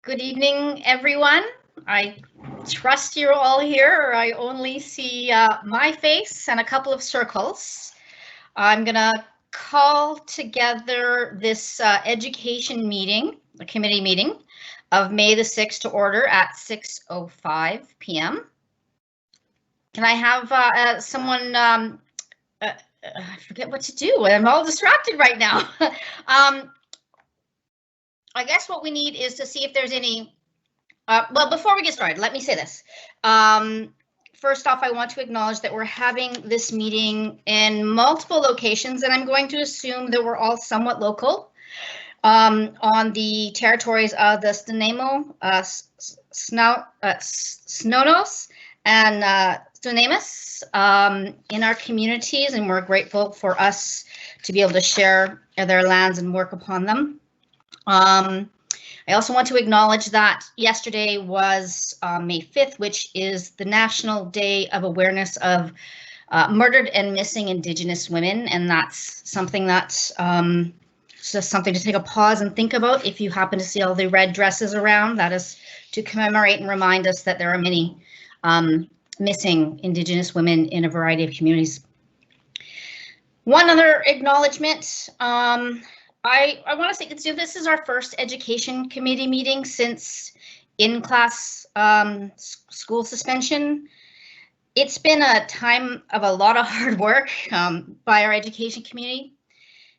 Good evening, everyone. I trust you're all here, or I only see my face and a couple of circles. I'm going to call together this education meeting, a committee meeting of May the 6th to order at 6:05 p.m. Can I have someone, I forget what to do. I'm all distracted right now. I guess what we need is to see if there's any, well, before we get started, let me say this. First off, I want to acknowledge that we're having this meeting in multiple locations, and I'm going to assume that we're all somewhat local on the territories of the Snuneymuxw, Snonos, and Snuneymuxw in our communities, and we're grateful for us to be able to share their lands and work upon them. I also want to acknowledge that yesterday was May 5th, which is the National Day of Awareness of Murdered and Missing Indigenous Women, and that's something that's just something to take a pause and think about. If you happen to see all the red dresses around, that is to commemorate and remind us that there are many missing Indigenous women in a variety of communities. One other acknowledgement. I want to say this is our first education committee meeting since in-class school suspension. It's been a time of a lot of hard work by our education community.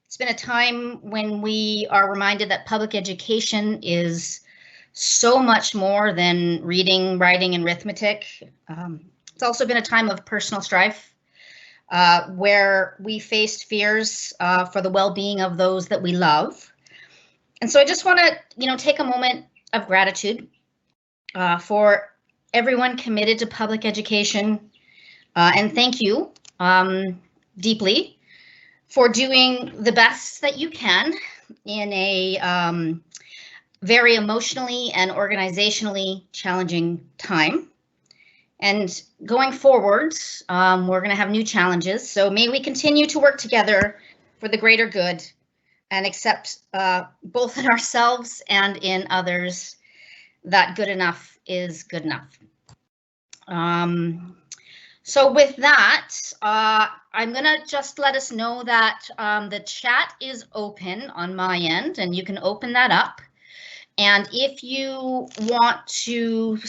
It's been a time when we are reminded that public education is so much more than reading, writing, and arithmetic. It's also been a time of personal strife. Where we faced fears for the well-being of those that we love. And so I just want to, take a moment of gratitude for everyone committed to public education. And thank you deeply for doing the best that you can in a very emotionally and organizationally challenging time. And going forward, we're going to have new challenges. So may we continue to work together for the greater good and accept both in ourselves and in others that good enough is good enough. So with that, I'm going to just let us know that the chat is open on my end, and you can open that up. And if you want to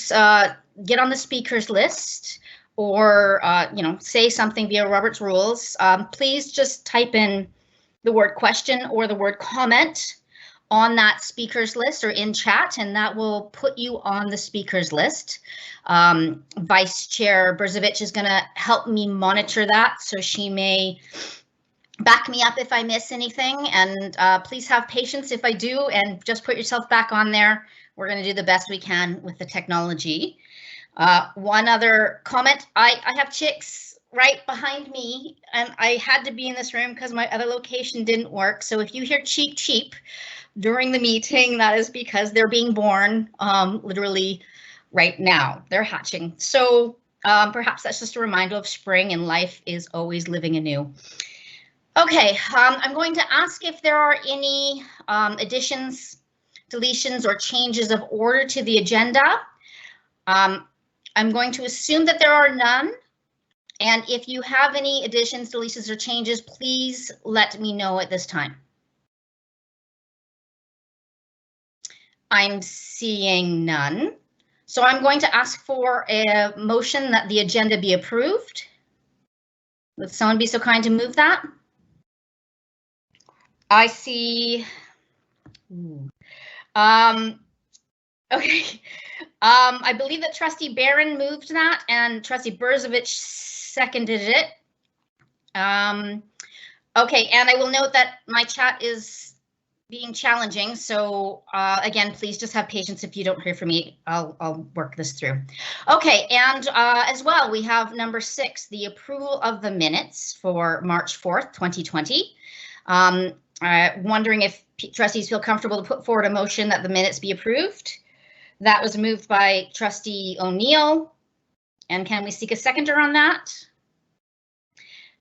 get on the speakers list or, say something via Robert's Rules, please just type in the word question or the word comment on that speakers list or in chat, and that will put you on the speakers list. Vice Chair Brzovic is going to help me monitor that, so she may back me up if I miss anything, and please have patience if I do, and just put yourself back on there. We're going to do the best we can with the technology. One other comment, I have chicks right behind me, and I had to be in this room because my other location didn't work. So if you hear cheep cheep during the meeting, that is because they're being born literally right now. They're hatching. So perhaps that's just a reminder of spring, and life is always living anew. Okay, I'm going to ask if there are any additions, deletions, or changes of order to the agenda. I'm going to assume that there are none. And if you have any additions, deletions, or changes, please let me know at this time. I'm seeing none. So I'm going to ask for a motion that the agenda be approved. Would someone be so kind to move that? I see. Okay. I believe that Trustee Barron moved that and Trustee Brzovic seconded it. Okay, and I will note that my chat is being challenging, so again, please just have patience. If you don't hear from me, I'll work this through. Okay, and as well, we have number 6, the approval of the minutes for March 4th, 2020. Wondering if trustees feel comfortable to put forward a motion that the minutes be approved. That was moved by Trustee O'Neill. And can we seek a seconder on that?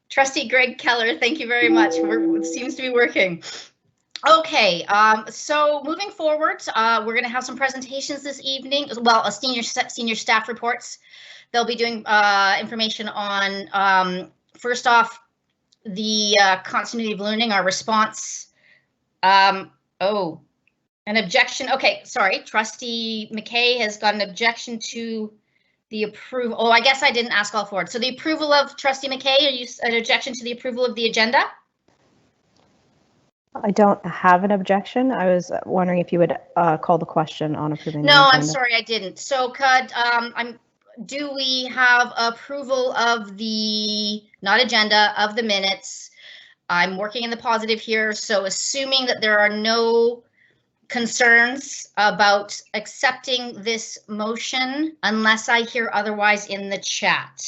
Trustee Greg Keller, thank you very much. It seems to be working. Okay, so moving forward, we're going to have some presentations this evening. Well, a senior staff reports. They'll be doing information on, first off, the continuity of learning, our response. An objection. Okay, sorry. Trustee McKay has got an objection to the approval. Oh, I guess I didn't ask all for it. So the approval of Trustee McKay, are you an objection to the approval of the agenda? I don't have an objection. I was wondering if you would call the question on approving the No, agenda. I'm sorry, I didn't. So could, do we have approval of the, not agenda, of the minutes? I'm working in the positive here, so assuming that there are no concerns about accepting this motion unless I hear otherwise in the chat.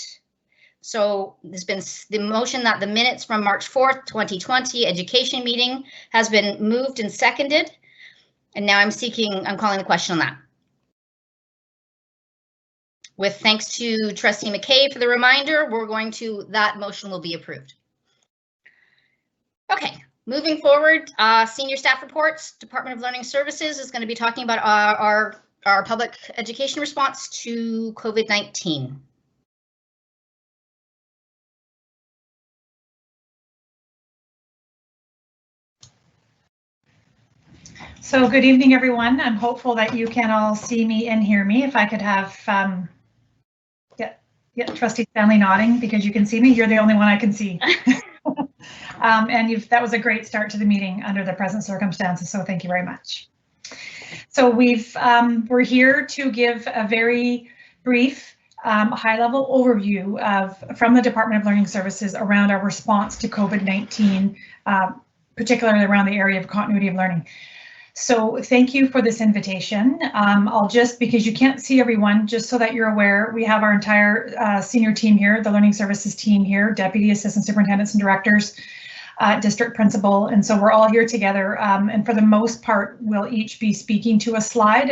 So there's been the motion that the minutes from March 4th, 2020 education meeting has been moved and seconded. And now I'm calling the question on that. With thanks to Trustee McKay for the reminder, that motion will be approved. Okay, moving forward, senior staff reports. Department of Learning Services is going to be talking about our public education response to COVID-19. So good evening, everyone. I'm hopeful that you can all see me and hear me. If I could have, Trustee Stanley nodding because you can see me. You're the only one I can see. And that was a great start to the meeting under the present circumstances, so thank you very much. So we're here to give a very brief high-level overview from the Department of Learning Services around our response to COVID-19, particularly around the area of continuity of learning. So thank you for this invitation. I'll just, because you can't see everyone, just so that you're aware, we have our entire senior team here, the Learning Services team here, deputy assistant superintendents and directors, district principal, and so we're all here together. And for the most part, we'll each be speaking to a slide,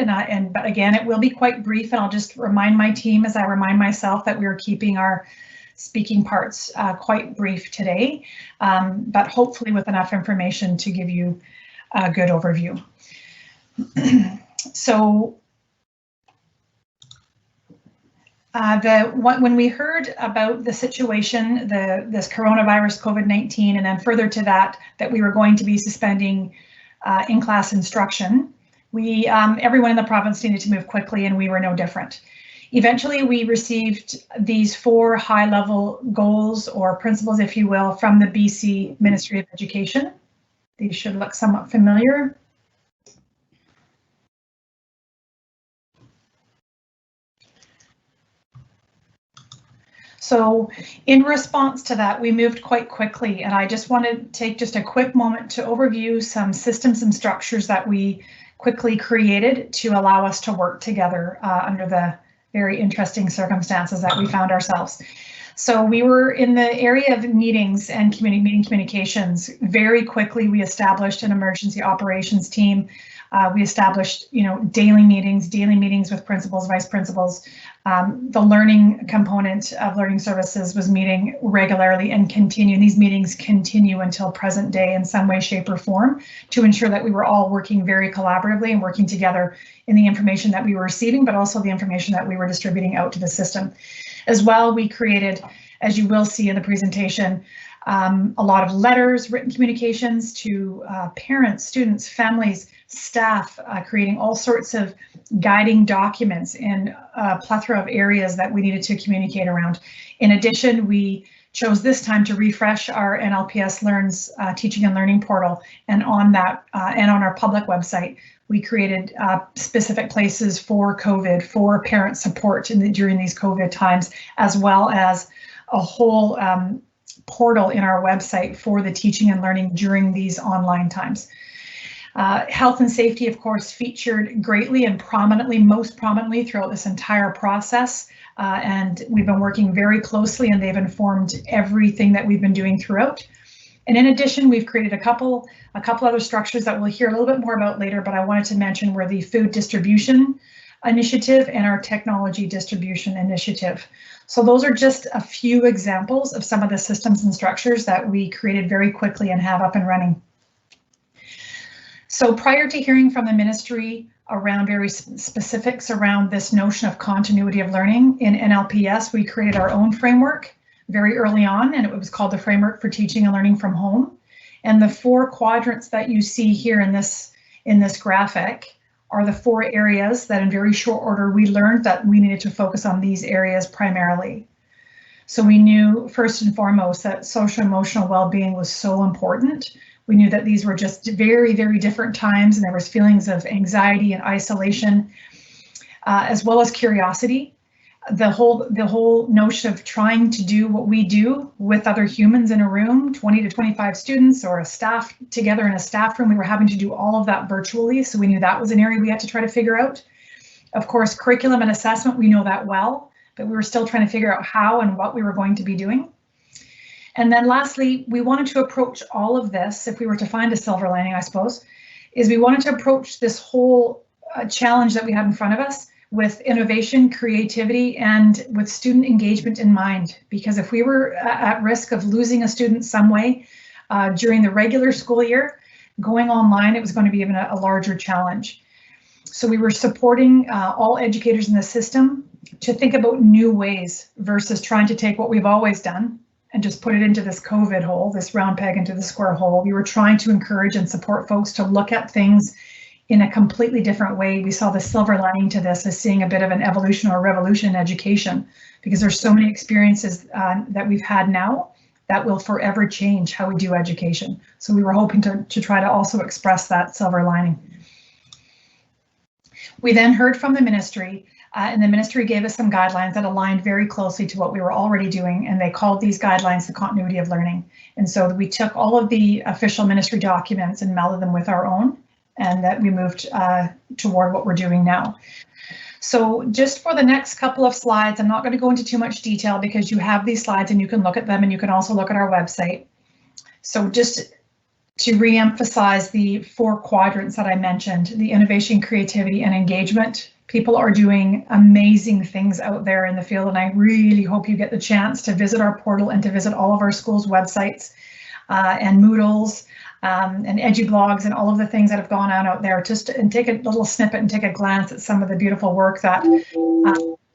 but again, it will be quite brief. And I'll just remind my team, as I remind myself, that we're keeping our speaking parts quite brief today, but hopefully with enough information to give you a good overview. So when we heard about the situation, this coronavirus COVID-19, and then further to that we were going to be suspending in-class instruction, everyone in the province needed to move quickly, and we were no different. Eventually, we received these 4 high-level goals or principles, if you will, from the BC Ministry of Education. These should look somewhat familiar. So in response to that, we moved quite quickly, and I just want to take just a quick moment to overview some systems and structures that we quickly created to allow us to work together under the very interesting circumstances that we found ourselves. So we were in the area of meetings and meeting communications. Very quickly, we established an emergency operations team. We established, daily meetings with principals, vice principals. The learning component of learning services was meeting regularly and continue. These meetings continue until present day in some way, shape, or form to ensure that we were all working very collaboratively and working together in the information that we were receiving, but also the information that we were distributing out to the system. As well, we created, as you will see in the presentation, a lot of letters, written communications to parents, students, families, staff, creating all sorts of guiding documents in a plethora of areas that we needed to communicate around. In addition, we chose this time to refresh our NLPS Learns teaching and learning portal, and on that and on our public website, we created specific places for COVID, for parent support during these COVID times, as well as a whole portal in our website for the teaching and learning during these online times. Health and safety, of course, featured greatly and prominently, most prominently throughout this entire process. And we've been working very closely, and they've informed everything that we've been doing throughout. And in addition, we've created a couple other structures that we'll hear a little bit more about later, but I wanted to mention were the food distribution initiative and our technology distribution initiative. So those are just a few examples of some of the systems and structures that we created very quickly and have up and running. So prior to hearing from the ministry around very specifics around this notion of continuity of learning in NLPS, we created our own framework very early on, and it was called the Framework for Teaching and Learning from Home. And the 4 quadrants that you see here in this graphic are the 4 areas that in very short order we learned that we needed to focus on these areas primarily. So we knew first and foremost that social emotional well-being was so important. We knew that these were just very, very different times, and there was feelings of anxiety and isolation, as well as curiosity. The whole notion of trying to do what we do with other humans in a room, 20 to 25 students or a staff together in a staff room, we were having to do all of that virtually. So we knew that was an area we had to try to figure out. Of course, curriculum and assessment, we know that well, but we were still trying to figure out how and what we were going to be doing. And then lastly, we wanted to approach all of this, if we were to find a silver lining, I suppose, is we wanted to approach this whole challenge that we had in front of us with innovation, creativity, and with student engagement in mind. Because if we were at risk of losing a student some way during the regular school year, going online, it was going to be even a larger challenge. So we were supporting all educators in the system to think about new ways versus trying to take what we've always done and just put it into this COVID hole, this round peg into the square hole. We were trying to encourage and support folks to look at things in a completely different way. We saw the silver lining to this as seeing a bit of an evolution or revolution in education, because there's so many experiences that we've had now that will forever change how we do education. So we were hoping to try to also express that silver lining. We then heard from the ministry, and the ministry gave us some guidelines that aligned very closely to what we were already doing, and they called these guidelines the continuity of learning. And so we took all of the official ministry documents and melded them with our own, and that we moved toward what we're doing now. So just for the next couple of slides, I'm not going to go into too much detail because you have these slides and you can look at them, and you can also look at our website. So just to re-emphasize the 4 quadrants that I mentioned, the innovation, creativity, and engagement. People are doing amazing things out there in the field, and I really hope you get the chance to visit our portal and to visit all of our schools' websites and Moodles and EduBlogs and all of the things that have gone on out there, just and take a little snippet and take a glance at some of the beautiful work that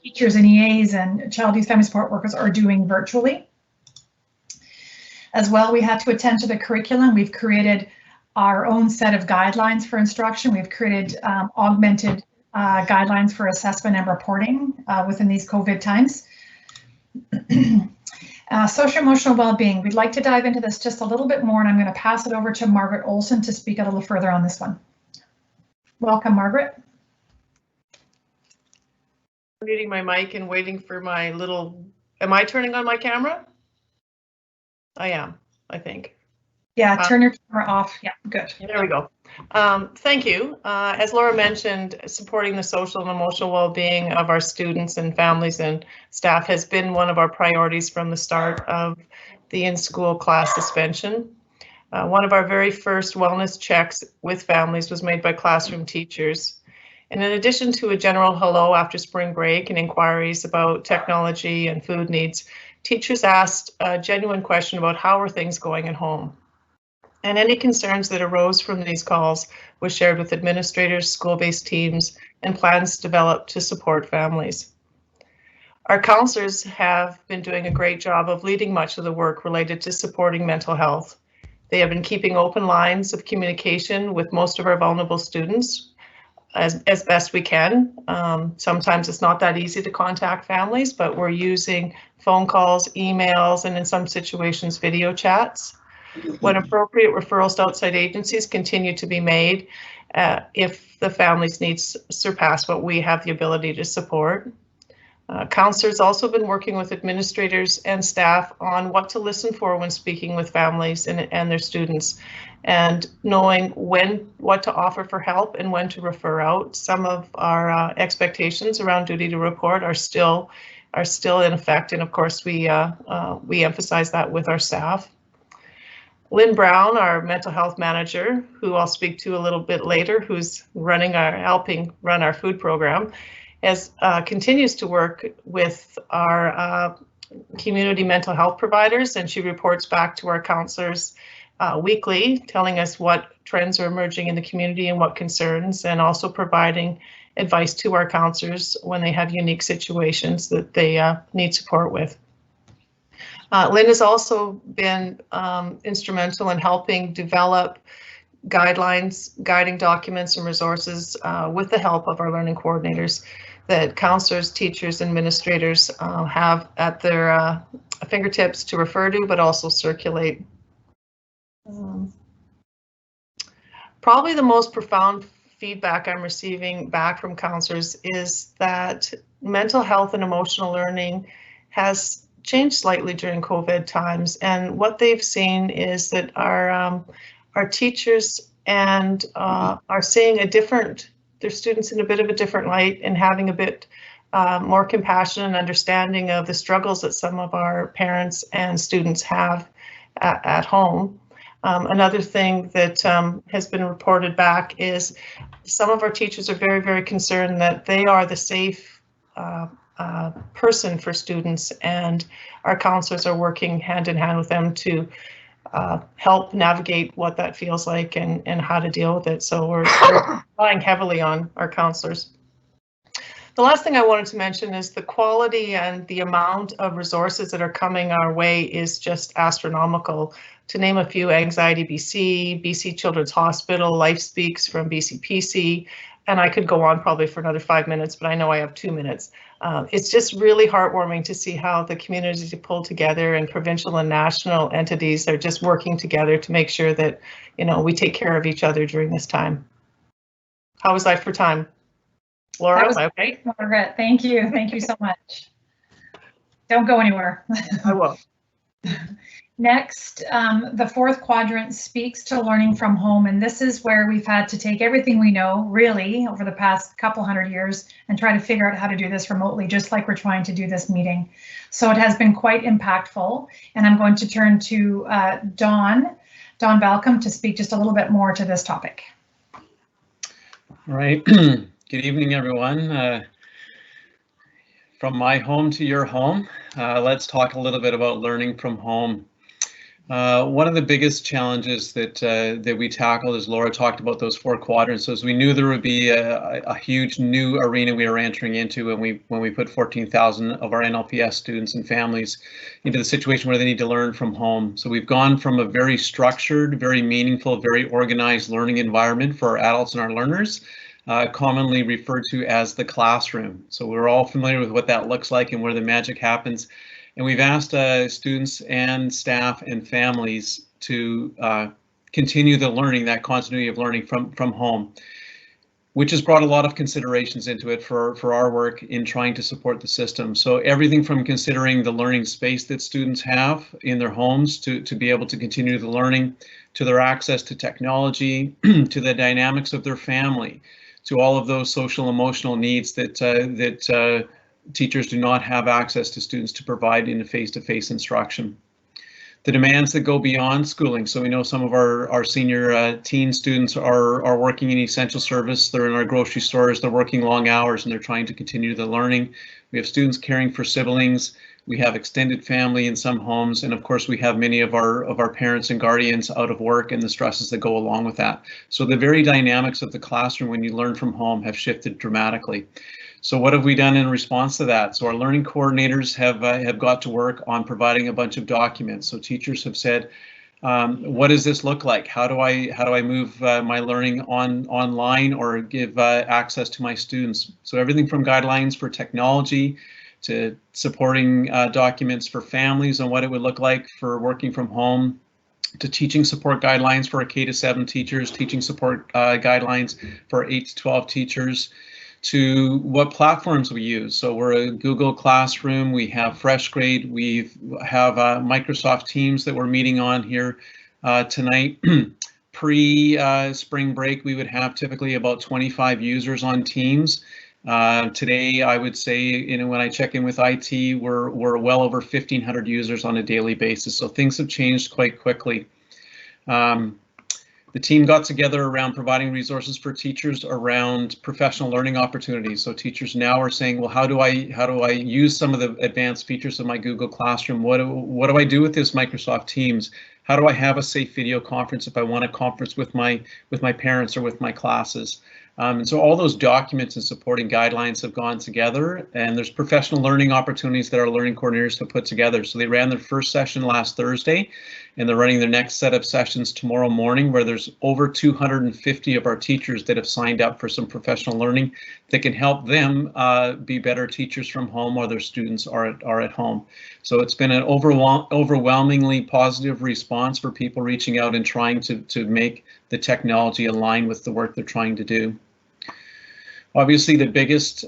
teachers and EAs and child youth family support workers are doing virtually. As well, we had to attend to the curriculum. We've created our own set of guidelines for instruction. We've created augmented guidelines for assessment and reporting within these COVID times. Social emotional well-being. We'd like to dive into this just a little bit more, and I'm going to pass it over to Margaret Olson to speak a little further on this one. Welcome, Margaret. Muting my mic and waiting for my little. Am I turning on my camera? I am, I think. Yeah, turn your camera off. Yeah, good. There we go. Thank you. As Laura mentioned, supporting the social and emotional well-being of our students and families and staff has been one of our priorities from the start of the in-school class suspension. One of our very first wellness checks with families was made by classroom teachers. And in addition to a general hello after spring break and inquiries about technology and food needs, teachers asked a genuine question about how are things going at home. And any concerns that arose from these calls was shared with administrators, school-based teams, and plans developed to support families. Our counselors have been doing a great job of leading much of the work related to supporting mental health. They have been keeping open lines of communication with most of our vulnerable students as best we can. Sometimes it's not that easy to contact families, but we're using phone calls, emails, and in some situations, video chats. When appropriate, referrals to outside agencies continue to be made if the family's needs surpass what we have the ability to support. Counselors also been working with administrators and staff on what to listen for when speaking with families and their students, and knowing what to offer for help and when to refer out. Some of our expectations around duty to report are still in effect, and of course we emphasize that with our staff. Lynn Brown, our mental health manager, who I'll speak to a little bit later, who's helping run our food program, continues to work with our community mental health providers, and she reports back to our counselors weekly, telling us what trends are emerging in the community and what concerns, and also providing advice to our counselors when they have unique situations that they need support with. Lynn has also been instrumental in helping develop guidelines, guiding documents and resources with the help of our learning coordinators that counselors, teachers, administrators have at their fingertips to refer to, but also circulate. Probably the most profound feedback I'm receiving back from counselors is that mental health and emotional learning has changed slightly during COVID times, and what they've seen is that our teachers and are seeing their students in a bit of a different light and having a bit more compassion and understanding of the struggles that some of our parents and students have at home. Another thing that has been reported back is some of our teachers are very, very concerned that they are the safe person for students, and our counselors are working hand in hand with them to help navigate what that feels like and how to deal with it. So we're relying heavily on our counselors. The last thing I wanted to mention is the quality and the amount of resources that are coming our way is just astronomical. To name a few, Anxiety BC, BC Children's Hospital, Life Speaks from BCPC, and I could go on probably for another 5 minutes, but I know I have 2 minutes. It's just really heartwarming to see how the communities pull together, and provincial and national entities are just working together to make sure that, you know, we take care of each other during this time. How was I for time? Laura, okay? Margaret, thank you. Thank you so much. Don't go anywhere. I will. Next, the fourth quadrant speaks to learning from home, and this is where we've had to take everything we know, really, over the past couple hundred years and try to figure out how to do this remotely, just like we're trying to do this meeting. So it has been quite impactful, and I'm going to turn to Dawn Balcom to speak just a little bit more to this topic. All right. Good evening, everyone. From my home to your home, let's talk a little bit about learning from home. One of the biggest challenges that we tackled, as Laura talked about those 4 quadrants, was we knew there would be a huge new arena we were entering into when we put 14,000 of our NLPS students and families into the situation where they need to learn from home. So we've gone from a very structured, very meaningful, very organized learning environment for our adults and our learners, commonly referred to as the classroom. So we're all familiar with what that looks like and where the magic happens. And we've asked students and staff and families to continue the learning, that continuity of learning from home, which has brought a lot of considerations into it for our work in trying to support the system. So everything from considering the learning space that students have in their homes to be able to continue the learning, to their access to technology, to the dynamics of their family, to all of those social emotional needs that teachers do not have access to students to provide in a face-to-face instruction. The demands that go beyond schooling. So we know some of our senior teen students are working in essential service. They're in our grocery stores, they're working long hours, and they're trying to continue the learning. We have students caring for siblings. We have extended family in some homes, and of course we have many of our parents and guardians out of work and the stresses that go along with that. So the very dynamics of the classroom when you learn from home have shifted dramatically. So what have we done in response to that? So our learning coordinators have got to work on providing a bunch of documents. So teachers have said, what does this look like? How do I move my learning online or give access to my students? So everything from guidelines for technology to supporting documents for families on what it would look like for working from home, to teaching support guidelines for our K-7 teachers, teaching support guidelines for 8 to 12 teachers, to what platforms we use. So we're a Google Classroom, we have FreshGrade, we have Microsoft Teams that we're meeting on here tonight. Pre-spring break, we would have typically about 25 users on Teams. Today, I would say, when I check in with IT, we're well over 1,500 users on a daily basis. So things have changed quite quickly. The team got together around providing resources for teachers around professional learning opportunities. So teachers now are saying, well, how do I use some of the advanced features of my Google Classroom? What do I do with this Microsoft Teams? How do I have a safe video conference if I want to conference with my parents or with my classes? And so all those documents and supporting guidelines have gone together, and there's professional learning opportunities that our learning coordinators have put together. So they ran their first session last Thursday, and they're running their next set of sessions tomorrow morning, where there's over 250 of our teachers that have signed up for some professional learning that can help them be better teachers from home while their students are at home. So it's been an overwhelmingly positive response for people reaching out and trying to make the technology align with the work they're trying to do. Obviously, the biggest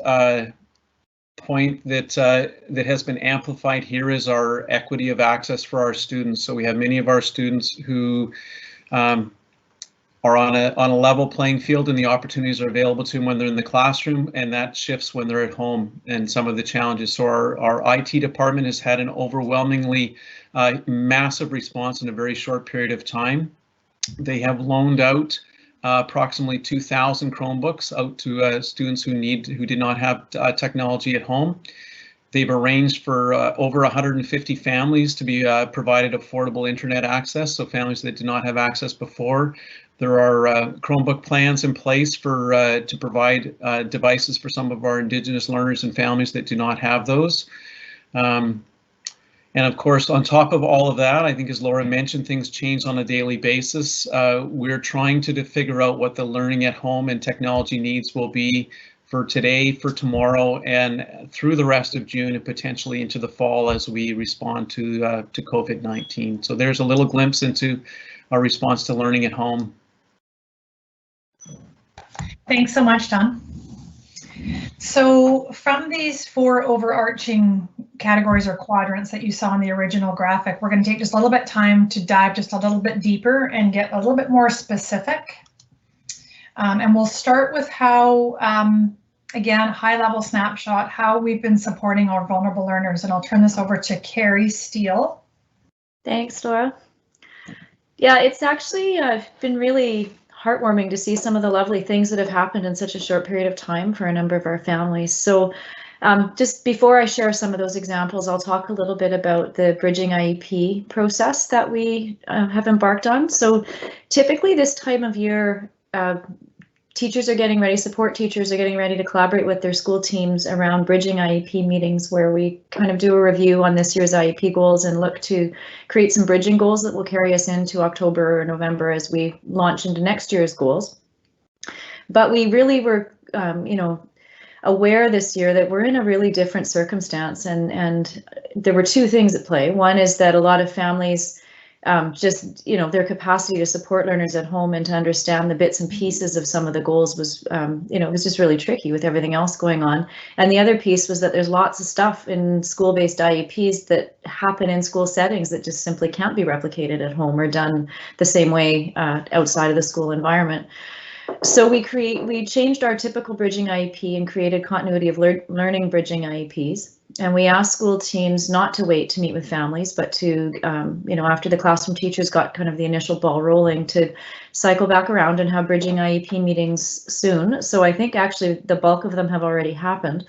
point that has been amplified here is our equity of access for our students. So we have many of our students who are on a level playing field, and the opportunities are available to them when they're in the classroom, and that shifts when they're at home and some of the challenges. So our IT department has had an overwhelmingly massive response in a very short period of time. They have loaned out approximately 2,000 Chromebooks out to students who did not have technology at home. They've arranged for over 150 families to be provided affordable internet access, so families that did not have access before. There are Chromebook plans in place for to provide devices for some of our Indigenous learners and families that do not have those. And of course, on top of all of that, I think as Laura mentioned, things change on a daily basis. We're trying to figure out what the learning at home and technology needs will be for today, for tomorrow, and through the rest of June and potentially into the fall as we respond to COVID-19. So there's a little glimpse into our response to learning at home. Thanks so much, Don. So from these 4 overarching categories or quadrants that you saw in the original graphic, we're going to take just a little bit time to dive just a little bit deeper and get a little bit more specific. And we'll start with how, again, high-level snapshot, how we've been supporting our vulnerable learners. And I'll turn this over to Carrie Steele. Thanks, Laura. Yeah, it's actually been really heartwarming to see some of the lovely things that have happened in such a short period of time for a number of our families. So just before I share some of those examples, I'll talk a little bit about the Bridging IEP process that we have embarked on. So typically this time of year, teachers are getting ready, support teachers are getting ready to collaborate with their school teams around Bridging IEP meetings, where we kind of do a review on this year's IEP goals and look to create some bridging goals that will carry us into October or November as we launch into next year's goals. But we really were, aware this year that we're in a really different circumstance, and there were 2 things at play. One is that a lot of families their capacity to support learners at home and to understand the bits and pieces of some of the goals was, it was just really tricky with everything else going on. And the other piece was that there's lots of stuff in school-based IEPs that happen in school settings that just simply can't be replicated at home or done the same way outside of the school environment. So we changed our typical Bridging IEP and created continuity of learning Bridging IEPs. And we asked school teams not to wait to meet with families, but to, after the classroom teachers got kind of the initial ball rolling, to cycle back around and have Bridging IEP meetings soon. So I think actually the bulk of them have already happened.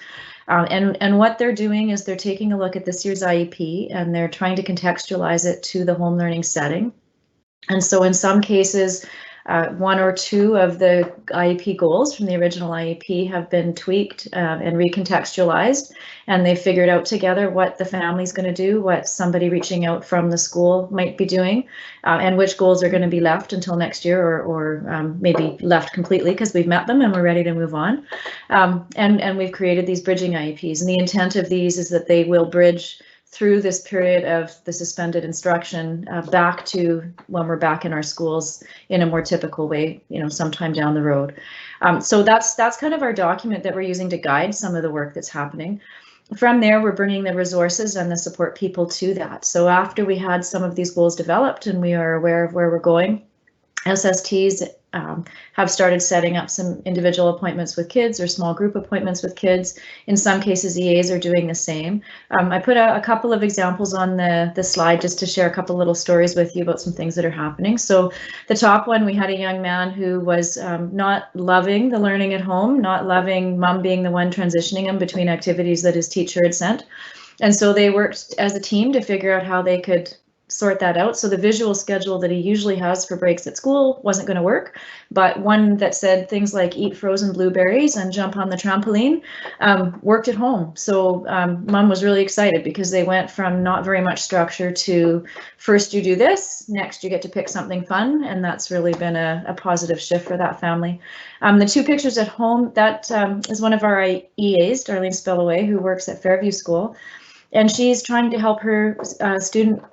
And what they're doing is they're taking a look at this year's IEP and they're trying to contextualize it to the home learning setting. And so in some cases, 1 or 2 of the IEP goals from the original IEP have been tweaked and recontextualized, and they've figured out together what the family's going to do, what somebody reaching out from the school might be doing, and which goals are going to be left until next year, or maybe left completely because we've met them and we're ready to move on. And we've created these Bridging IEPs, and the intent of these is that they will bridge through this period of the suspended instruction back to when we're back in our schools in a more typical way, sometime down the road. So that's kind of our document that we're using to guide some of the work that's happening. From there, we're bringing the resources and the support people to that. So after we had some of these goals developed and we are aware of where we're going, SSTs have started setting up some individual appointments with kids or small group appointments with kids. In some cases, EAs are doing the same. I put a couple of examples on the slide just to share a couple little stories with you about some things that are happening. So the top one, we had a young man who was not loving the learning at home, not loving mom being the one transitioning him between activities that his teacher had sent. And so they worked as a team to figure out how they could sort that out. So the visual schedule that he usually has for breaks at school wasn't going to work, but one that said things like eat frozen blueberries and jump on the trampoline worked at home. So Mom was really excited because they went from not very much structure to first you do this, next you get to pick something fun, and that's really been a positive shift for that family. The two pictures at home, that is one of our EAs, Darlene Spillaway, who works at Fairview School, and she's trying to help her student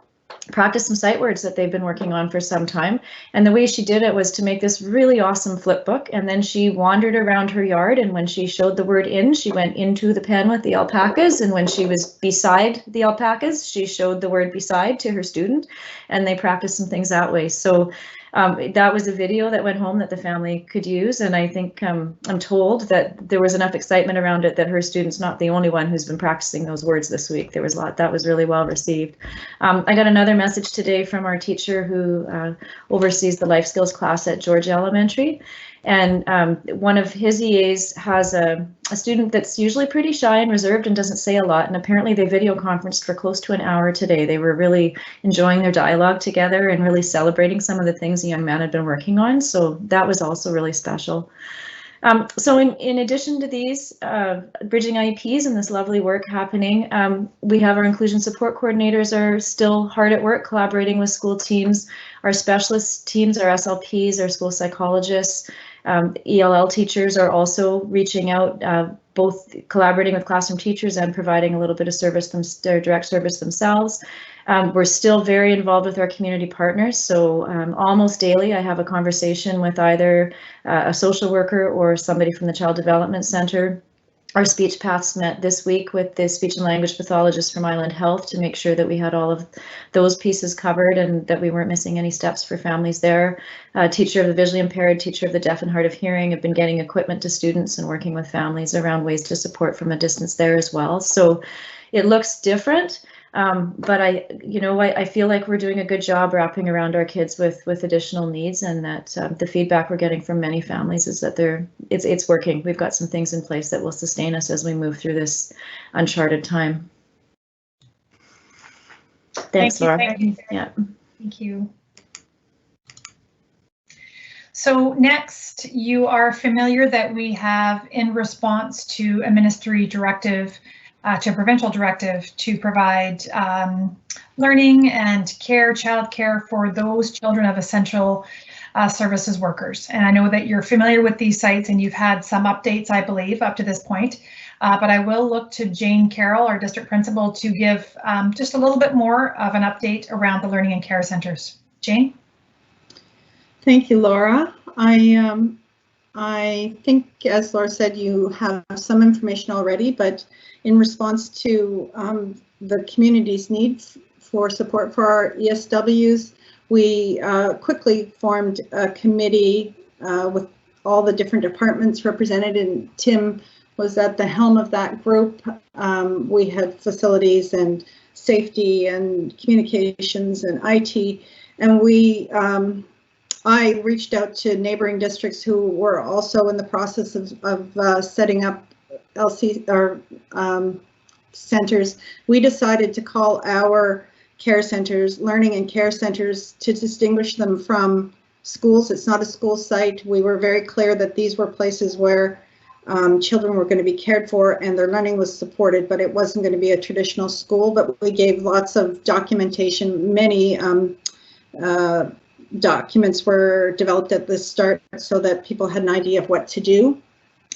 practice some sight words that they've been working on for some time. And the way she did it was to make this really awesome flip book, and then she wandered around her yard, and when she showed the word in, she went into the pen with the alpacas, and when she was beside the alpacas, she showed the word beside to her student, and they practiced some things that way. So that was a video that went home that the family could use, and I think I'm told that there was enough excitement around it that her student's not the only one who's been practicing those words this week. There was a lot that was really well received. I got another message today from our teacher who oversees the life skills class at Georgia Elementary, and one of his EAs has a student that's usually pretty shy and reserved and doesn't say a lot, and apparently they video conferenced for close to an hour today. They were really enjoying their dialogue together and really celebrating some of the things the young man had been working on, so that was also really special. So in addition to these bridging IEPs and this lovely work happening, we have our inclusion support coordinators are still hard at work collaborating with school teams, our specialist teams, our SLPs, our school psychologists, ELL teachers are also reaching out, both collaborating with classroom teachers and providing a little bit of service, their direct service themselves. We're still very involved with our community partners, so almost daily I have a conversation with either a social worker or somebody from the Child Development Center. Our speech paths met this week with the speech and language pathologist from Island Health to make sure that we had all of those pieces covered and that we weren't missing any steps for families there. Teacher of the visually impaired, teacher of the deaf and hard of hearing have been getting equipment to students and working with families around ways to support from a distance there as well. So it looks different. But I feel like we're doing a good job wrapping around our kids with additional needs, and that the feedback we're getting from many families is that it's working. We've got some things in place that will sustain us as we move through this uncharted time. Thanks, Laura. Yeah. Thank you. So next, you are familiar that we have, in response to a ministry directive, to a provincial directive to provide learning and care, childcare for those children of essential services workers. And I know that you're familiar with these sites and you've had some updates, I believe, up to this point. But I will look to Jane Carroll, our district principal, to give just a little bit more of an update around the learning and care centers. Jane? Thank you, Laura. I think, as Laura said, you have some information already, but in response to the community's need for support for our ESWs, we quickly formed a committee with all the different departments represented, and Tim was at the helm of that group. We had facilities and safety and communications and IT, and I reached out to neighboring districts who were also in the process of setting up LC or centers. We decided to call our care centers learning and care centers to distinguish them from schools. It's not a school site. We were very clear that these were places where children were going to be cared for and their learning was supported, but it wasn't going to be a traditional school. But we gave lots of documentation. Many documents were developed at the start so that people had an idea of what to do.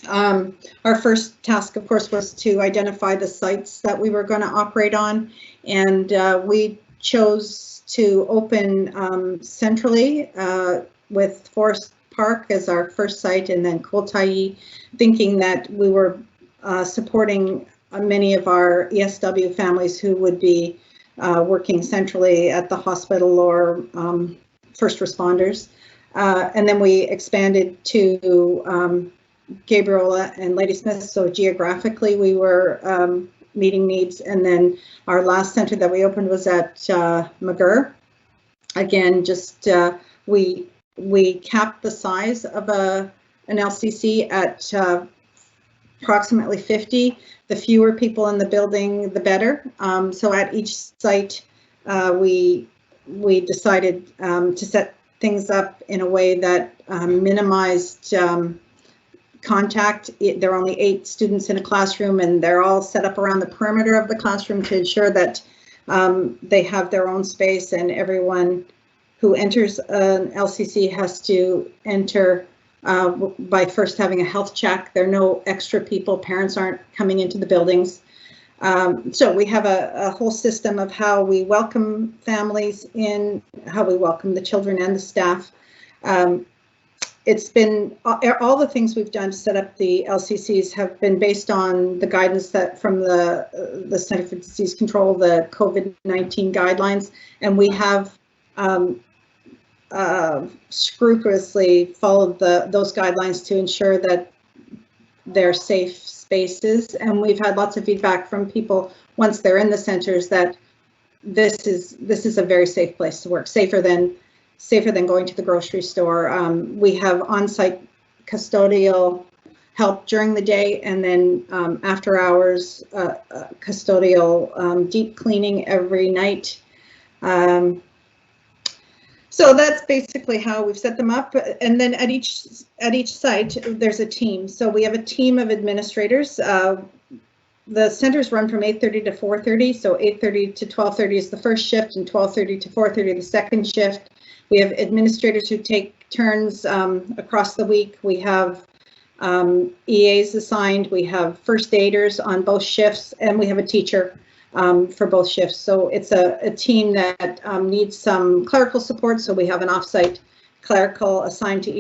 Our first task, of course, was to identify the sites that we were going to operate on, and we chose to open centrally with Forest Park as our first site, and then Koltai, thinking that we were supporting many of our ESW families who would be working centrally at the hospital or first responders. And then we expanded to Gabriola and Ladysmith, so geographically we were meeting needs. And then our last center that we opened was at McGurr. Again, just we capped the size of an LCC at approximately 50. The fewer people in the building, the better. So at each site, we we decided to set things up in a way that minimized contact. There are only 8 students in a classroom, and they're all set up around the perimeter of the classroom to ensure that they have their own space, and everyone who enters an LCC has to enter by first having a health check. There are no extra people. Parents aren't coming into the buildings. So we have a whole system of how we welcome families in, how we welcome the children and the staff. It's been all the things we've done to set up the LCCs have been based on the guidance that from the Center for Disease Control, the COVID-19 guidelines, and we have scrupulously followed those guidelines to ensure that they're safe spaces. And we've had lots of feedback from people once they're in the centers that this is a very safe place to work, safer than going to the grocery store. We have on-site custodial help during the day, and then after hours custodial deep cleaning every night. So that's basically how we've set them up. And then at each site, there's a team. So we have a team of administrators. The centers run from 8:30 to 4:30. So 8:30 to 12:30 is the first shift, and 12:30 to 4:30 the second shift. We have administrators who take turns across the week. We have EAs assigned. We have first aiders on both shifts, and we have a teacher for both shifts. So it's a team that needs some clerical support. So we have an offsite clerical assigned to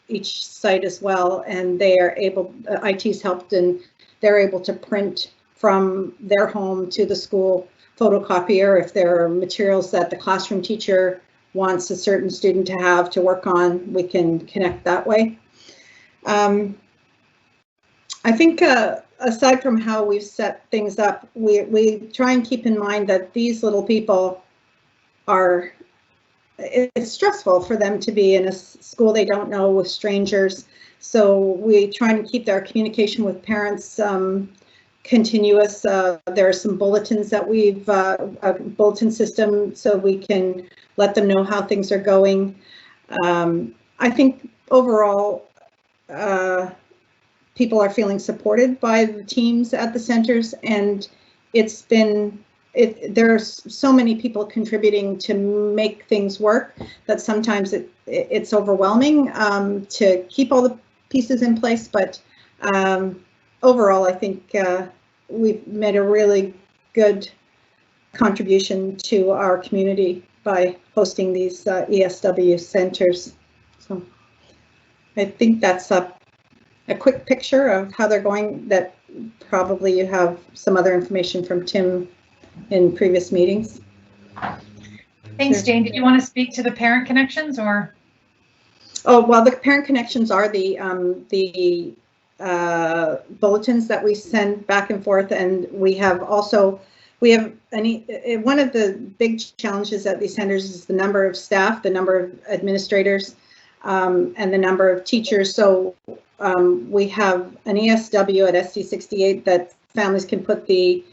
each site as well, and they are able. IT's helped, and they're able to print from their home to the school photocopier if there are materials that the classroom teacher wants a certain student to have to work on. We can connect that way. I think aside from how we've set things up, we try and keep in mind that these little people are, it's stressful for them to be in a school they don't know with strangers. So we try and keep their communication with parents continuous. There are some bulletins that we've, a bulletin system, so we can let them know how things are going. I think overall, people are feeling supported by the teams at the centers, and there's so many people contributing to make things work that sometimes it's overwhelming to keep all the pieces in place. But overall, I think we've made a really good contribution to our community by hosting these ESW centers. So I think that's a quick picture of how they're going. That probably you have some other information from Tim in previous meetings. Thanks, Jane. Did you want to speak to the parent connections, or? Oh, well, the parent connections are the bulletins that we send back and forth, and we have one of the big challenges at these centers is the number of staff, the number of administrators, and the number of teachers. So we have an ESW at SC68 that families can put the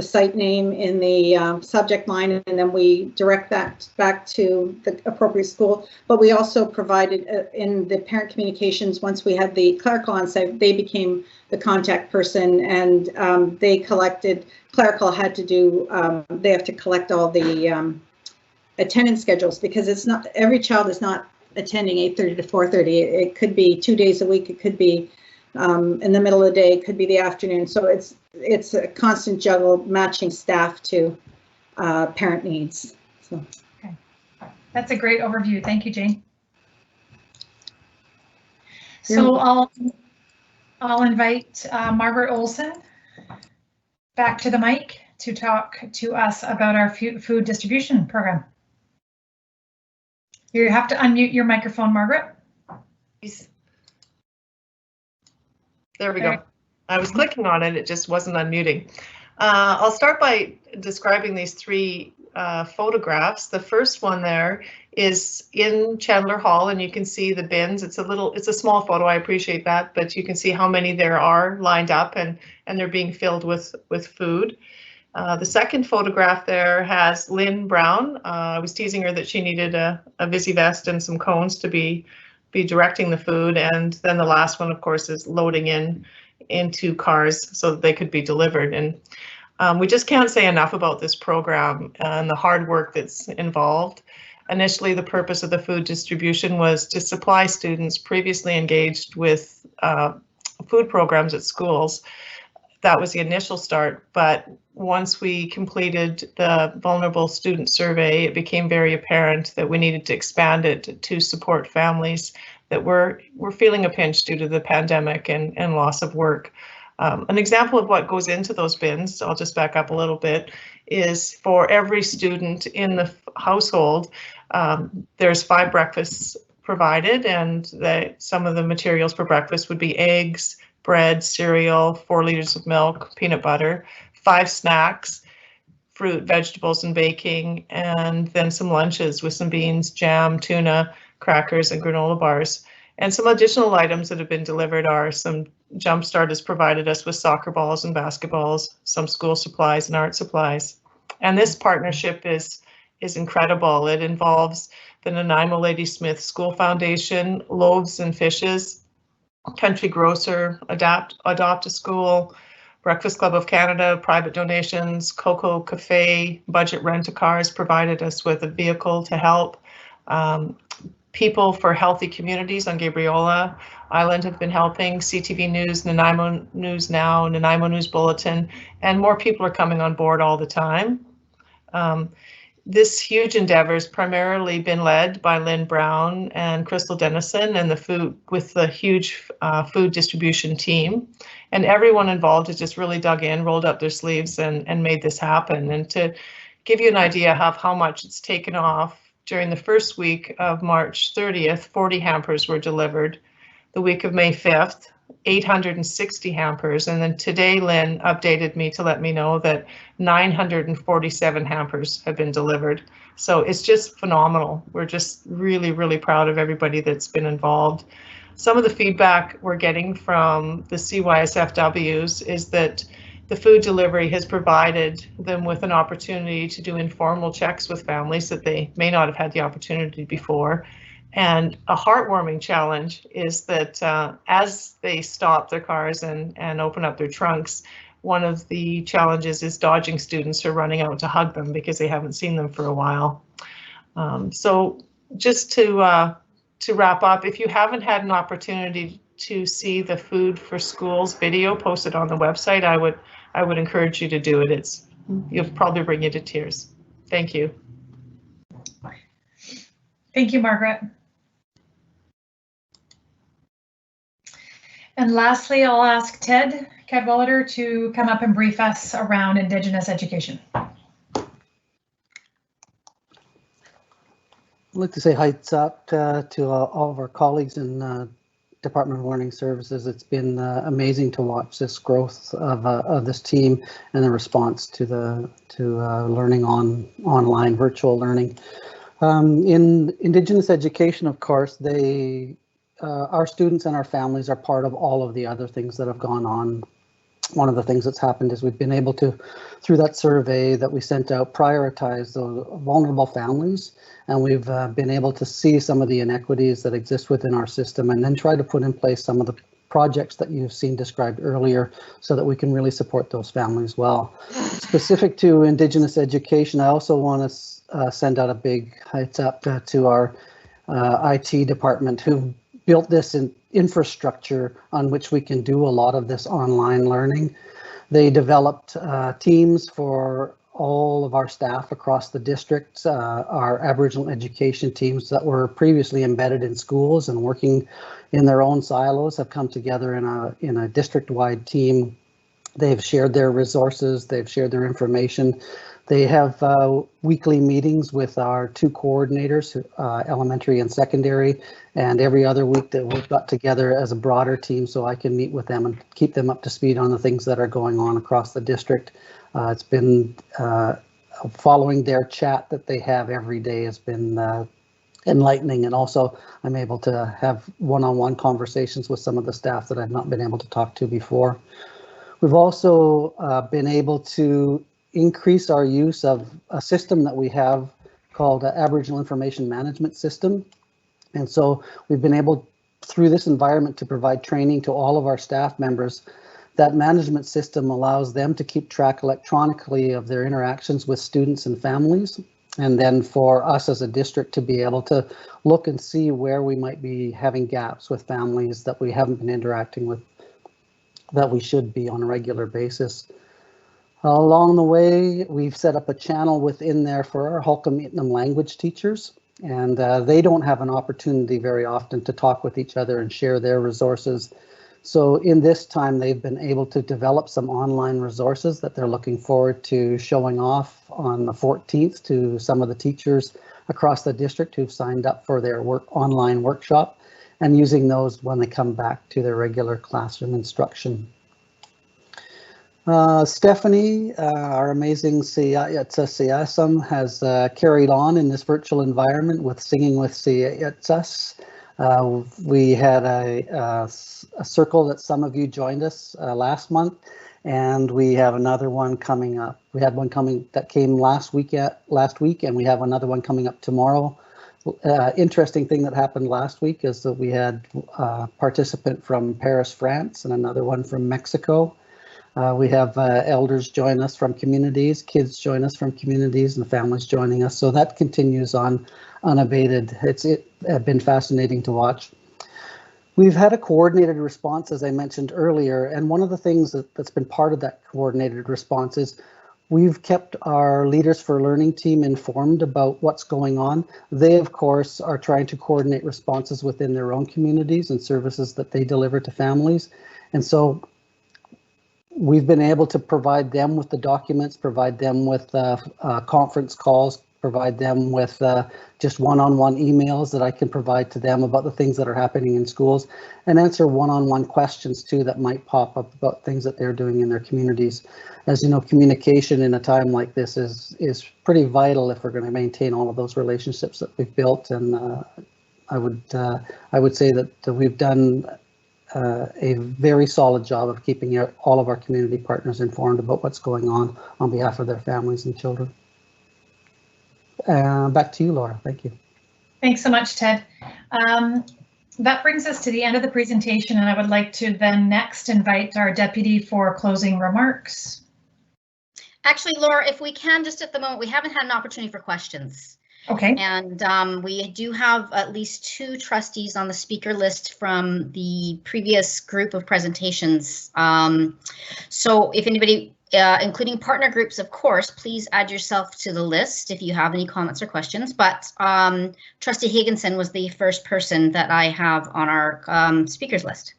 site name in the subject line, and then we direct that back to the appropriate school. But we also provided in the parent communications, once we had the clerical on site, they became the contact person, and they collected, clerical had to do, they have to collect all the attendance schedules, because it's not, every child is not attending 8:30 to 4:30. It could be 2 days a week. It could be in the middle of the day. It could be the afternoon. So it's a constant juggle matching staff to parent needs. So. Okay, that's a great overview. Thank you, Jane. So I'll invite Margaret Olson back to the mic to talk to us about our food distribution program. You have to unmute your microphone, Margaret. There we go. I was clicking on it, it just wasn't unmuting. I'll start by describing these 3 photographs. The first one there is in Chandler Hall, and you can see the bins. It's a small photo, I appreciate that, but you can see how many there are lined up, and they're being filled with food. The second photograph there has Lynn Brown. I was teasing her that she needed a Visi vest and some cones to be directing the food. And then the last one, of course, is loading into cars so that they could be delivered. And we just can't say enough about this program and the hard work that's involved. Initially, the purpose of the food distribution was to supply students previously engaged with food programs at schools. That was the initial start, but once we completed the vulnerable student survey, it became very apparent that we needed to expand it to support families that were feeling a pinch due to the pandemic and loss of work. An example of what goes into those bins, I'll just back up a little bit, is for every student in the household, there's 5 breakfasts provided, and some of the materials for breakfast would be eggs, bread, cereal, 4 liters of milk, peanut butter, 5 snacks, fruit, vegetables, and baking, and then some lunches with some beans, jam, tuna, crackers, and granola bars. And some additional items that have been delivered are some Jumpstart has provided us with soccer balls and basketballs, some school supplies and art supplies. And this partnership is incredible. It involves the Nanaimo Lady Smith School Foundation, Loaves and Fishes, Country Grocer, Adopt a School, Breakfast Club of Canada, private donations, Coco Cafe, Budget Rent-A-Cars provided us with a vehicle to help. People for Healthy Communities on Gabriola Island have been helping, CTV News, Nanaimo News Now, Nanaimo News Bulletin, and more people are coming on board all the time. This huge endeavor has primarily been led by Lynn Brown and Crystal Dennison and the huge food distribution team. And everyone involved has just really dug in, rolled up their sleeves and made this happen. And to give you an idea of how much it's taken off, during the first week of March 30th, 40 hampers were delivered. The week of May 5th, 860 hampers, and then today Lynn updated me to let me know that 947 hampers have been delivered. So it's just phenomenal. We're just really, really proud of everybody that's been involved. Some of the feedback we're getting from the CYSFWs is that the food delivery has provided them with an opportunity to do informal checks with families that they may not have had the opportunity before. And a heartwarming challenge is that as they stop their cars and open up their trunks, one of the challenges is dodging students who are running out to hug them because they haven't seen them for a while. So just to wrap up, if you haven't had an opportunity to see the Food for Schools video posted on the website, I would encourage you to do it. It'll probably bring you to tears. Thank you. Thank you, Margaret. And lastly, I'll ask Ted Cadwallader to come up and brief us around Indigenous education. I'd like to say heights up to all of our colleagues in Department of Learning Services. It's been amazing to watch this growth of this team and the response to learning online virtual learning. In Indigenous education, of course, our students and our families are part of all of the other things that have gone on. One of the things that's happened is we've been able to, through that survey that we sent out, prioritize those vulnerable families, and we've been able to see some of the inequities that exist within our system and then try to put in place some of the projects that you've seen described earlier so that we can really support those families well. Specific to Indigenous education, I also want to send out a big heights up to our IT department who built this infrastructure on which we can do a lot of this online learning. They developed teams for all of our staff across the district, our Aboriginal education teams that were previously embedded in schools and working in their own silos have come together in a district-wide team. They've shared their resources, they've shared their information. They have weekly meetings with our 2 coordinators, elementary and secondary, and every other week that we've got together as a broader team so I can meet with them and keep them up to speed on the things that are going on across the district. It's been following their chat that they have every day has been enlightening, and also I'm able to have one-on-one conversations with some of the staff that I've not been able to talk to before. We've also been able to increase our use of a system that we have called Aboriginal Information Management System. And so we've been able, through this environment, to provide training to all of our staff members. That management system allows them to keep track electronically of their interactions with students and families. And then for us as a district to be able to look and see where we might be having gaps with families that we haven't been interacting with, that we should be on a regular basis. Along the way, we've set up a channel within there for our Hul'qumi'num language teachers, and they don't have an opportunity very often to talk with each other and share their resources. So in this time, they've been able to develop some online resources that they're looking forward to showing off on the 14th to some of the teachers across the district who've signed up for their online workshop, and using those when they come back to their regular classroom instruction. Stephanie, our amazing Siyasam, has carried on in this virtual environment with Singing with Siyasas. We had a circle that some of you joined us last month, and we have another one coming up. We had one coming that came last week, and we have another one coming up tomorrow. Interesting thing that happened last week is that we had a participant from Paris, France, and another one from Mexico. We have elders join us from communities, kids join us from communities, and families joining us. So that continues on unabated. It's been fascinating to watch. We've had a coordinated response, as I mentioned earlier, and one of the things that's been part of that coordinated response is we've kept our Leaders for Learning team informed about what's going on. They, of course, are trying to coordinate responses within their own communities and services that they deliver to families. And so we've been able to provide them with the documents, provide them with conference calls, provide them with just one-on-one emails that I can provide to them about the things that are happening in schools, and answer one-on-one questions too that might pop up about things that they're doing in their communities. As you know, communication in a time like this is pretty vital if we're going to maintain all of those relationships that we've built. And I would say that we've done a very solid job of keeping all of our community partners informed about what's going on behalf of their families and children. Back to you, Laura. Thank you. Thanks so much, Ted. That brings us to the end of the presentation, and I would like to then next invite our deputy for closing remarks. Actually, Laura, if we can, just at the moment, we haven't had an opportunity for questions. Okay. And we do have at least 2 trustees on the speaker list from the previous group of presentations. So if anybody, including partner groups, of course, please add yourself to the list if you have any comments or questions. But Trustee Higginson was the first person that I have on our speakers list.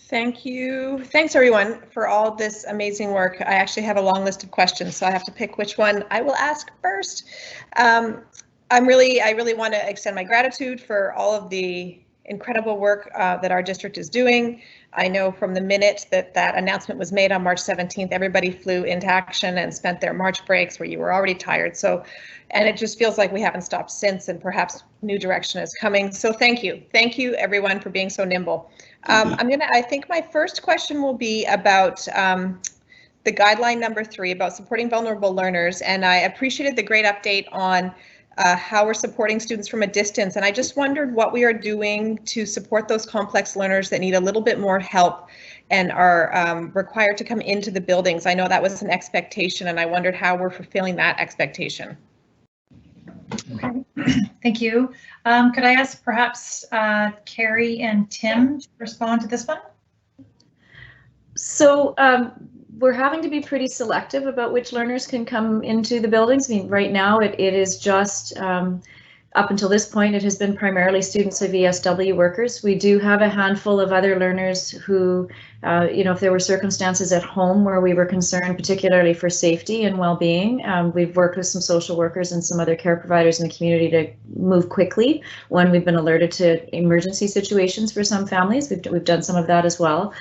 Thank you. Thanks everyone for all this amazing work. I actually have a long list of questions, so I have to pick which one I will ask first. I really want to extend my gratitude for all of the incredible work that our district is doing. I know from the minute that announcement was made on March 17th, everybody flew into action and spent their March breaks where you were already tired. So, and it just feels like we haven't stopped since, and perhaps new direction is coming. So thank you. Thank you everyone for being so nimble. I think my first question will be about the guideline number 3 about supporting vulnerable learners. And I appreciated the great update on how we're supporting students from a distance. And I just wondered what we are doing to support those complex learners that need a little bit more help and are required to come into the buildings. I know that was an expectation, and I wondered how we're fulfilling that expectation. Okay, thank you. Could I ask perhaps Carrie and Tim to respond to this one? So we're having to be pretty selective about which learners can come into the buildings. I mean, right now it is just, up until this point, it has been primarily students of ESW workers. We do have a handful of other learners who, if there were circumstances at home where we were concerned, particularly for safety and well-being, we've worked with some social workers and some other care providers in the community to move quickly when we've been alerted to emergency situations for some families. We've done some of that as well.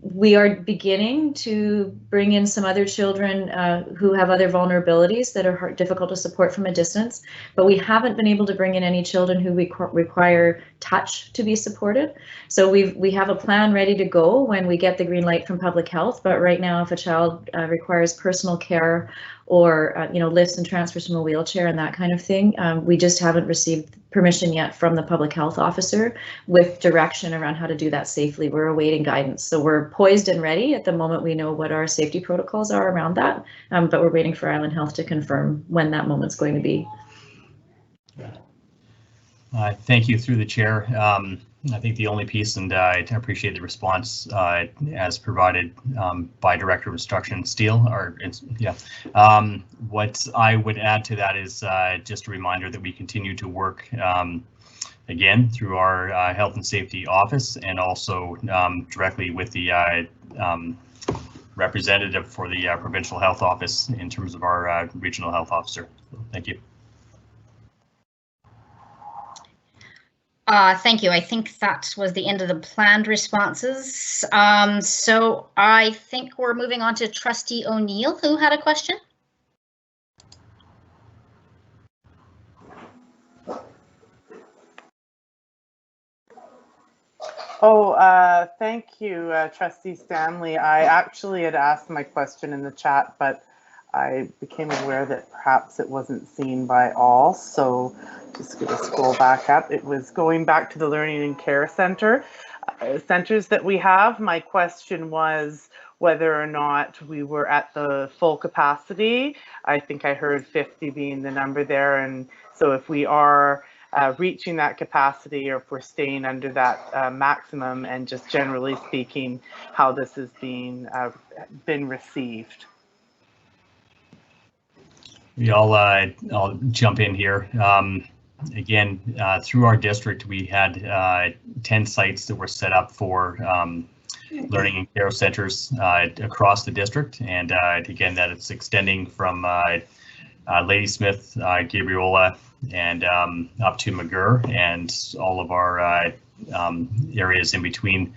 We are beginning to bring in some other children who have other vulnerabilities that are difficult to support from a distance, but we haven't been able to bring in any children who require touch to be supported. So we have a plan ready to go when we get the green light from public health. But right now, if a child requires personal care or lifts and transfers from a wheelchair and that kind of thing, we just haven't received permission yet from the public health officer with direction around how to do that safely. We're awaiting guidance. So we're poised and ready at the moment we know what our safety protocols are around that, but we're waiting for Island Health to confirm when that moment's going to be. Thank you through the chair. I think the only piece, and I appreciate the response as provided by Director of Instruction Steele. What I would add to that is just a reminder that we continue to work again through our Health and Safety Office and also directly with the representative for the Provincial Health Office in terms of our Regional Health Officer. So, thank you. Thank you. I think that was the end of the planned responses. So I think we're moving on to Trustee O'Neill, who had a question. Oh, thank you, Trustee Stanley. I actually had asked my question in the chat, but I became aware that perhaps it wasn't seen by all. So just going to scroll back up. It was going back to the Learning and Care centers that we have. My question was whether or not we were at the full capacity. I think I heard 50 being the number there. And so if we are reaching that capacity or if we're staying under that maximum, and just generally speaking, how this is being been received. I'll jump in here. Again, through our district, we had 10 sites that were set up for learning and care centers across the district. And again, that it's extending from Ladysmith, Gabriola, and up to McGurr and all of our areas in between.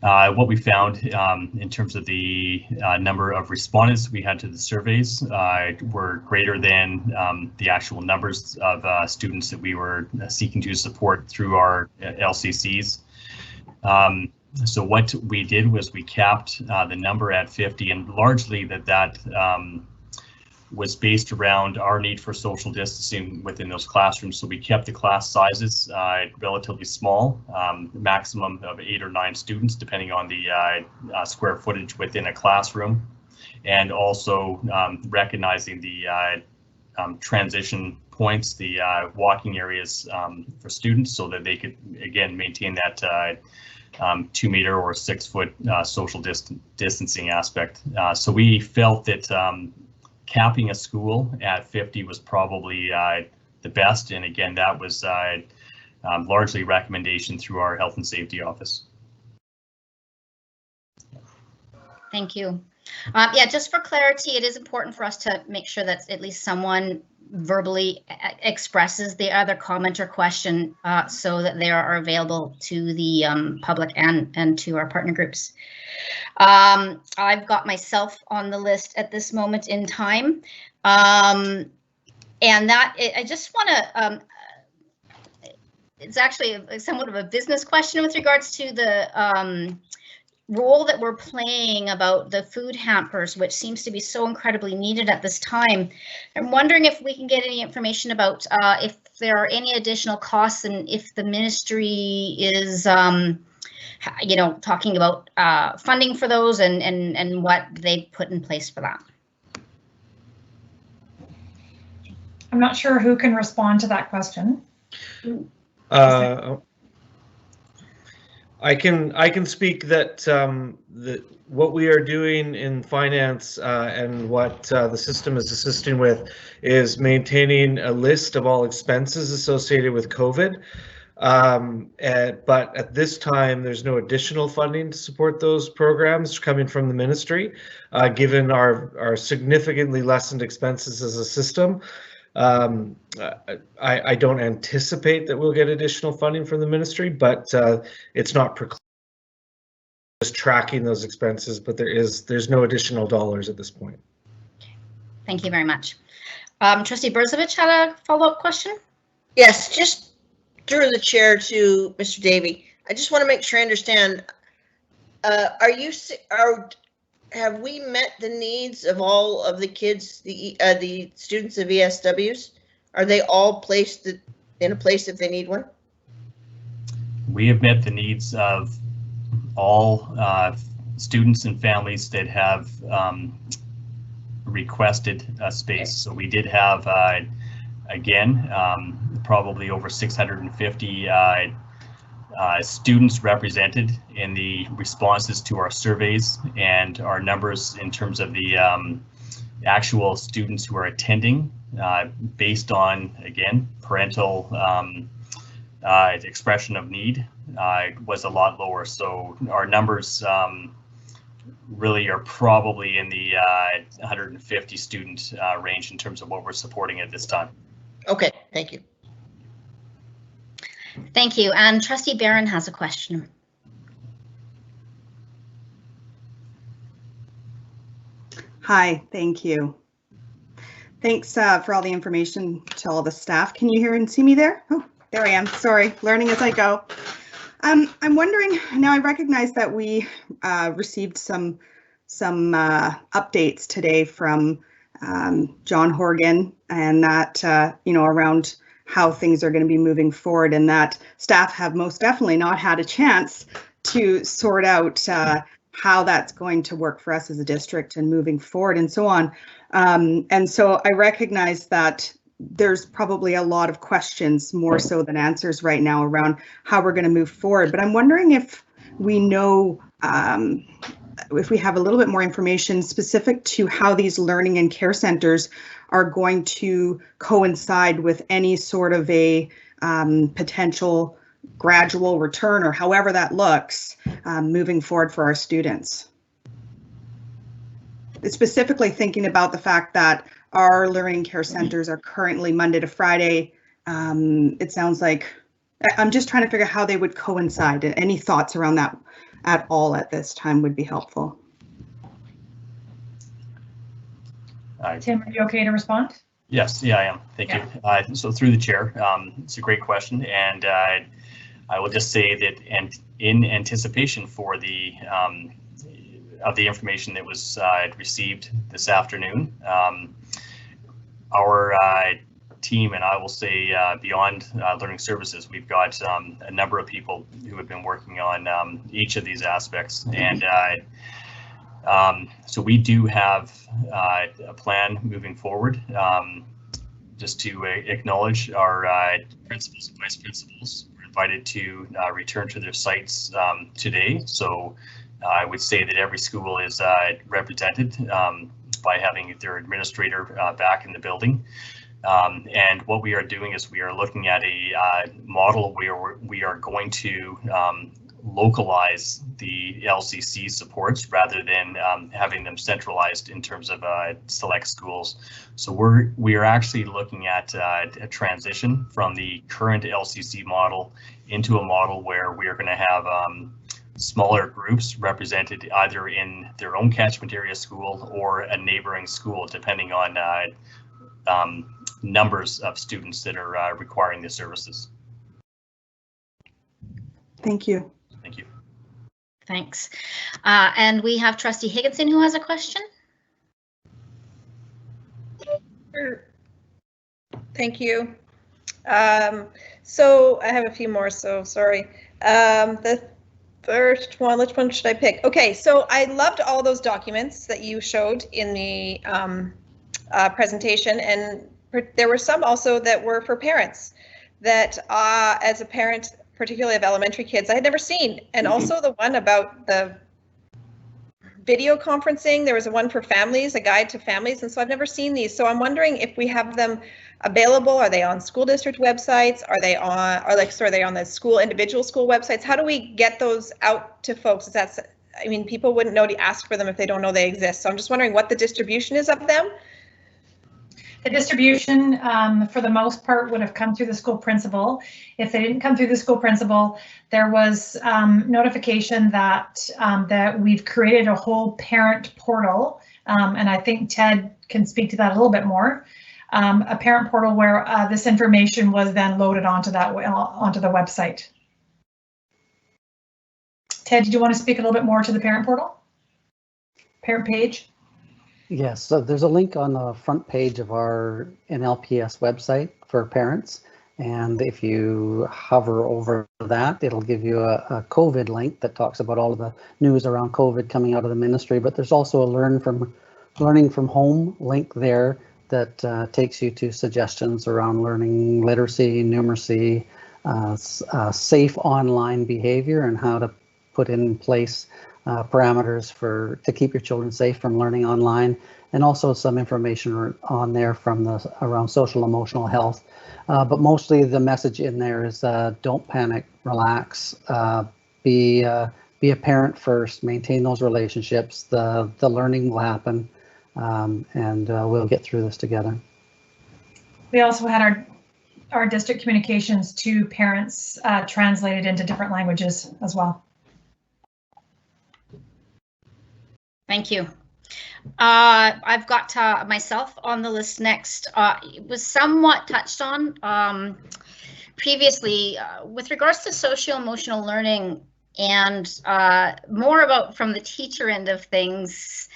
What we found in terms of the number of respondents we had to the surveys were greater than the actual numbers of students that we were seeking to support through our LCCs. So what we did was we capped the number at 50, and largely that was based around our need for social distancing within those classrooms. So we kept the class sizes relatively small, maximum of 8 or 9 students, depending on the square footage within a classroom, and also recognizing the transition points, the walking areas for students, so that they could again maintain that 2 meter or 6 foot social distancing aspect. So we felt that capping a school at 50 was probably the best, and again, that was largely recommendation through our Health and Safety Office. Thank you. Yeah, just for clarity, it is important for us to make sure that at least someone verbally expresses the other comment or question so that they are available to the public and to our partner groups. I've got myself on the list at this moment in time, and that I just want to. It's actually somewhat of a business question with regards to the role that we're playing about the food hampers, which seems to be so incredibly needed at this time. I'm wondering if we can get any information about if there are any additional costs and if the ministry is talking about funding for those and what they put in place for that. I'm not sure who can respond to that question. I can speak that what we are doing in finance and what the system is assisting with is maintaining a list of all expenses associated with COVID. But at this time, there's no additional funding to support those programs coming from the ministry, given our significantly lessened expenses as a system. I don't anticipate that we'll get additional funding from the ministry, but it's not just tracking those expenses, but there's no additional dollars at this point. Thank you very much. Trustee Brzovic had a follow-up question. Yes, just through the chair to Mr. Davey, I just want to make sure I understand. Have we met the needs of all of the kids, the students of ESWs? Are they all placed in a place if they need one? We have met the needs of all students and families that have requested a space. So we did have, again, probably over 650 students represented in the responses to our surveys, and our numbers in terms of the actual students who are attending based on, again, parental expression of need was a lot lower. So our numbers really are probably in the 150 student range in terms of what we're supporting at this time. Okay, thank you. Thank you. And Trustee Barron has a question. Hi, thank you. Thanks for all the information to all the staff. Can you hear and see me there? Oh, there I am. Sorry, learning as I go. I'm wondering, now I recognize that we received some updates today from John Horgan, and that, around how things are going to be moving forward, and that staff have most definitely not had a chance to sort out how that's going to work for us as a district and moving forward and so on. And so I recognize that there's probably a lot of questions, more so than answers right now, around how we're going to move forward. But I'm wondering if we know, if we have a little bit more information specific to how these learning and care centers are going to coincide with any sort of a potential gradual return, or however that looks, moving forward for our students. It's specifically thinking about the fact that our learning care centers are currently Monday to Friday. It sounds like, I'm just trying to figure out how they would coincide. Any thoughts around that at all at this time would be helpful. Tim, are you okay to respond? Yes, yeah, I am. Thank you. So through the chair, it's a great question, and I will just say that, and in anticipation for the of the information that was received this afternoon, our team, and I will say beyond learning services, we've got a number of people who have been working on each of these aspects, and so we do have a plan moving forward. Just to acknowledge our principals and vice principals were invited to return to their sites today. So I would say that every school is represented by having their administrator back in the building. And what we are doing is we are looking at a model where we are going to localize the LCC supports rather than having them centralized in terms of select schools. So we are actually looking at a transition from the current LCC model into a model where we are going to have smaller groups represented either in their own catchment area school or a neighboring school, depending on numbers of students that are requiring the services. Thank you. Thank you. Thanks. And we have Trustee Higginson who has a question. Sure. Thank you. So I have a few more, so sorry. The first one, which one should I pick? Okay, so I loved all those documents that you showed in the presentation, and there were some also that were for parents that as a parent, particularly of elementary kids, I had never seen. And also the one about the video conferencing, there was a one for families, a guide to families, and so I've never seen these. So I'm wondering if we have them available. Are they on school district websites? Are they on, are they on the individual school websites? How do we get those out to folks? I mean, people wouldn't know to ask for them if they don't know they exist. So I'm just wondering what the distribution is of them. The distribution, for the most part, would have come through the school principal. If they didn't come through the school principal, there was notification that that we've created a whole parent portal, and I think Ted can speak to that a little bit more. a parent portal where this information was then loaded onto the website. Ted, did you want to speak a little bit more to the parent portal? Parent page? Yes, so there's a link on the front page of our NLPS website for parents. And if you hover over that, it'll give you a COVID link that talks about all of the news around COVID coming out of the ministry. But there's also a learning from home link there that takes you to suggestions around learning literacy, numeracy, safe online behavior, and how to put in place parameters to keep your children safe from learning online, and also some information on there from around social emotional health. But mostly the message in there is don't panic, relax, be a parent first, maintain those relationships. The learning will happen, and we'll get through this together. We also had our district communications to parents translated into different languages as well. Thank you. I've got myself on the list next. It was somewhat touched on previously with regards to social emotional learning, and more about from the teacher end of things.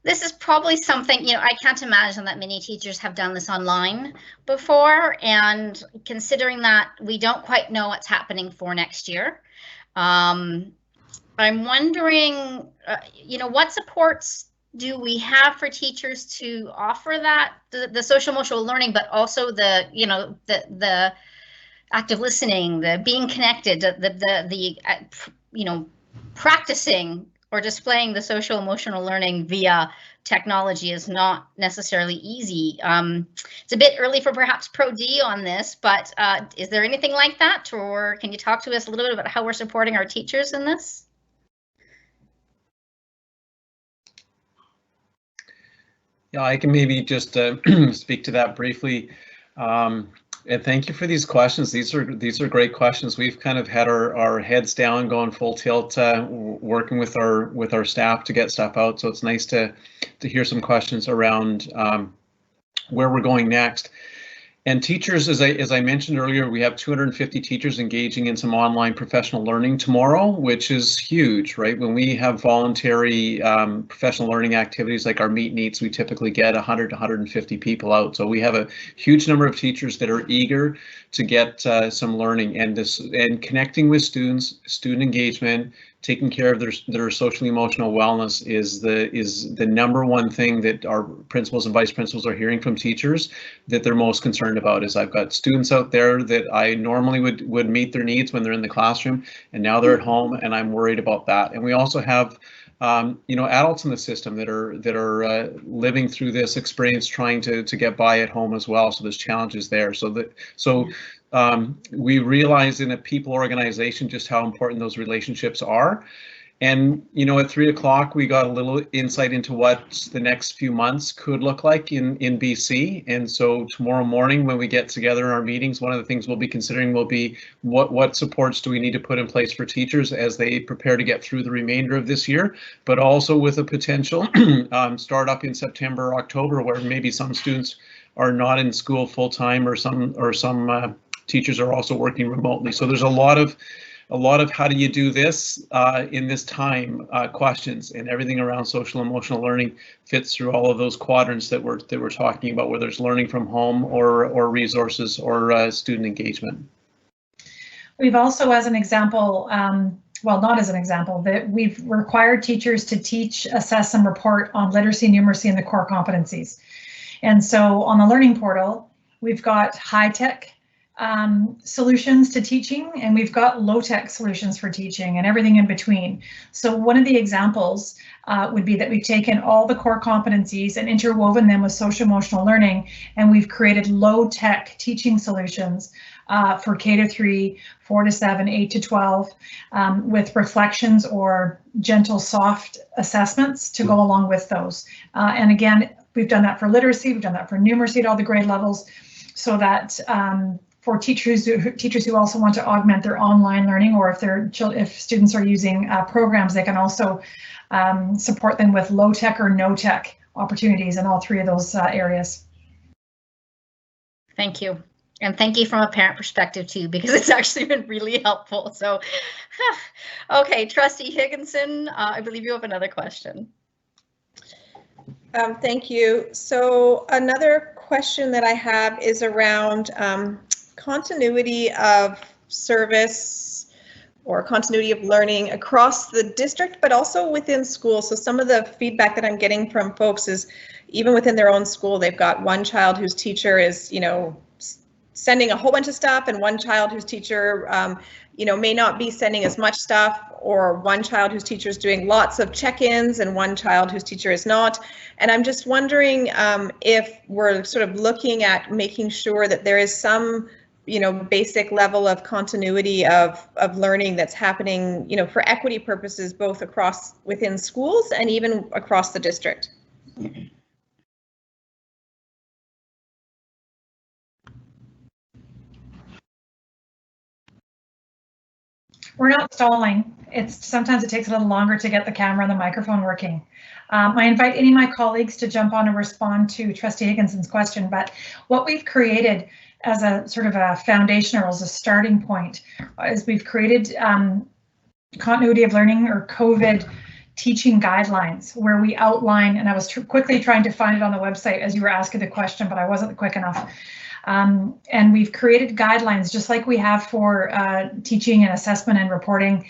This is probably something, I can't imagine that many teachers have done this online before, and considering that we don't quite know what's happening for next year, I'm wondering, what supports do we have for teachers to offer that, the social emotional learning, but also the active listening, the being connected, the practicing or displaying the social emotional learning via technology is not necessarily easy. It's a bit early for perhaps Pro D on this, but is there anything like that, or can you talk to us a little bit about how we're supporting our teachers in this? Yeah, I can maybe just speak to that briefly. And thank you for these questions. These are great questions. We've kind of had our heads down, going full tilt, working with our staff to get stuff out. So it's nice to hear some questions around where we're going next. And teachers, as I mentioned earlier, we have 250 teachers engaging in some online professional learning tomorrow, which is huge, right? When we have voluntary professional learning activities like our meet and eats, we typically get 100 to 150 people out. So we have a huge number of teachers that are eager to get some learning, and connecting with students, student engagement, taking care of their social emotional wellness is the number one thing that our principals and vice principals are hearing from teachers that they're most concerned about. Is I've got students out there that I normally would meet their needs when they're in the classroom, and now they're at home, and I'm worried about that. And we also have adults in the system that are living through this experience, trying to get by at home as well. So there's challenges there. We realize in a people organization just how important those relationships are. And, at 3 o'clock, we got a little insight into what the next few months could look like in BC. And so tomorrow morning, when we get together in our meetings, one of the things we'll be considering will be what supports do we need to put in place for teachers as they prepare to get through the remainder of this year, but also with a potential start up in September, October, where maybe some students are not in school full time, or some teachers are also working remotely. So there's a lot of how do you do this in this time questions, and everything around social emotional learning fits through all of those quadrants that we're talking about, whether it's learning from home or resources or student engagement. We've also, as an example, well, not as an example, that we've required teachers to teach, assess, and report on literacy, numeracy, and the core competencies. And so on the learning portal, we've got high-tech solutions to teaching, and we've got low-tech solutions for teaching, and everything in between. So one of the examples would be that we've taken all the core competencies and interwoven them with social emotional learning, and we've created low-tech teaching solutions for K-3, 4-7, 8-12, with reflections or gentle, soft assessments to go along with those. And again, we've done that for literacy, we've done that for numeracy at all the grade levels, so that for teachers who also want to augment their online learning, or if students are using programs, they can also support them with low tech or no tech opportunities in all three of those areas. Thank you. And thank you from a parent perspective too, because it's actually been really helpful. So, okay, Trustee Higginson, I believe you have another question. Thank you. So another question that I have is around continuity of service or continuity of learning across the district, but also within schools. So some of the feedback that I'm getting from folks is even within their own school, they've got one child whose teacher is, sending a whole bunch of stuff, and one child whose teacher, may not be sending as much stuff, or one child whose teacher is doing lots of check-ins and one child whose teacher is not. And I'm just wondering if we're sort of looking at making sure that there is some, basic level of continuity of learning that's happening, for equity purposes, both within schools and even across the district. We're not stalling. Sometimes it takes a little longer to get the camera and the microphone working. I invite any of my colleagues to jump on and respond to Trustee Higginson's question, but what we've created as a sort of a foundation or as a starting point is we've created continuity of learning or COVID teaching guidelines where we outline, and I was quickly trying to find it on the website as you were asking the question, but I wasn't quick enough. And we've created guidelines just like we have for teaching and assessment and reporting,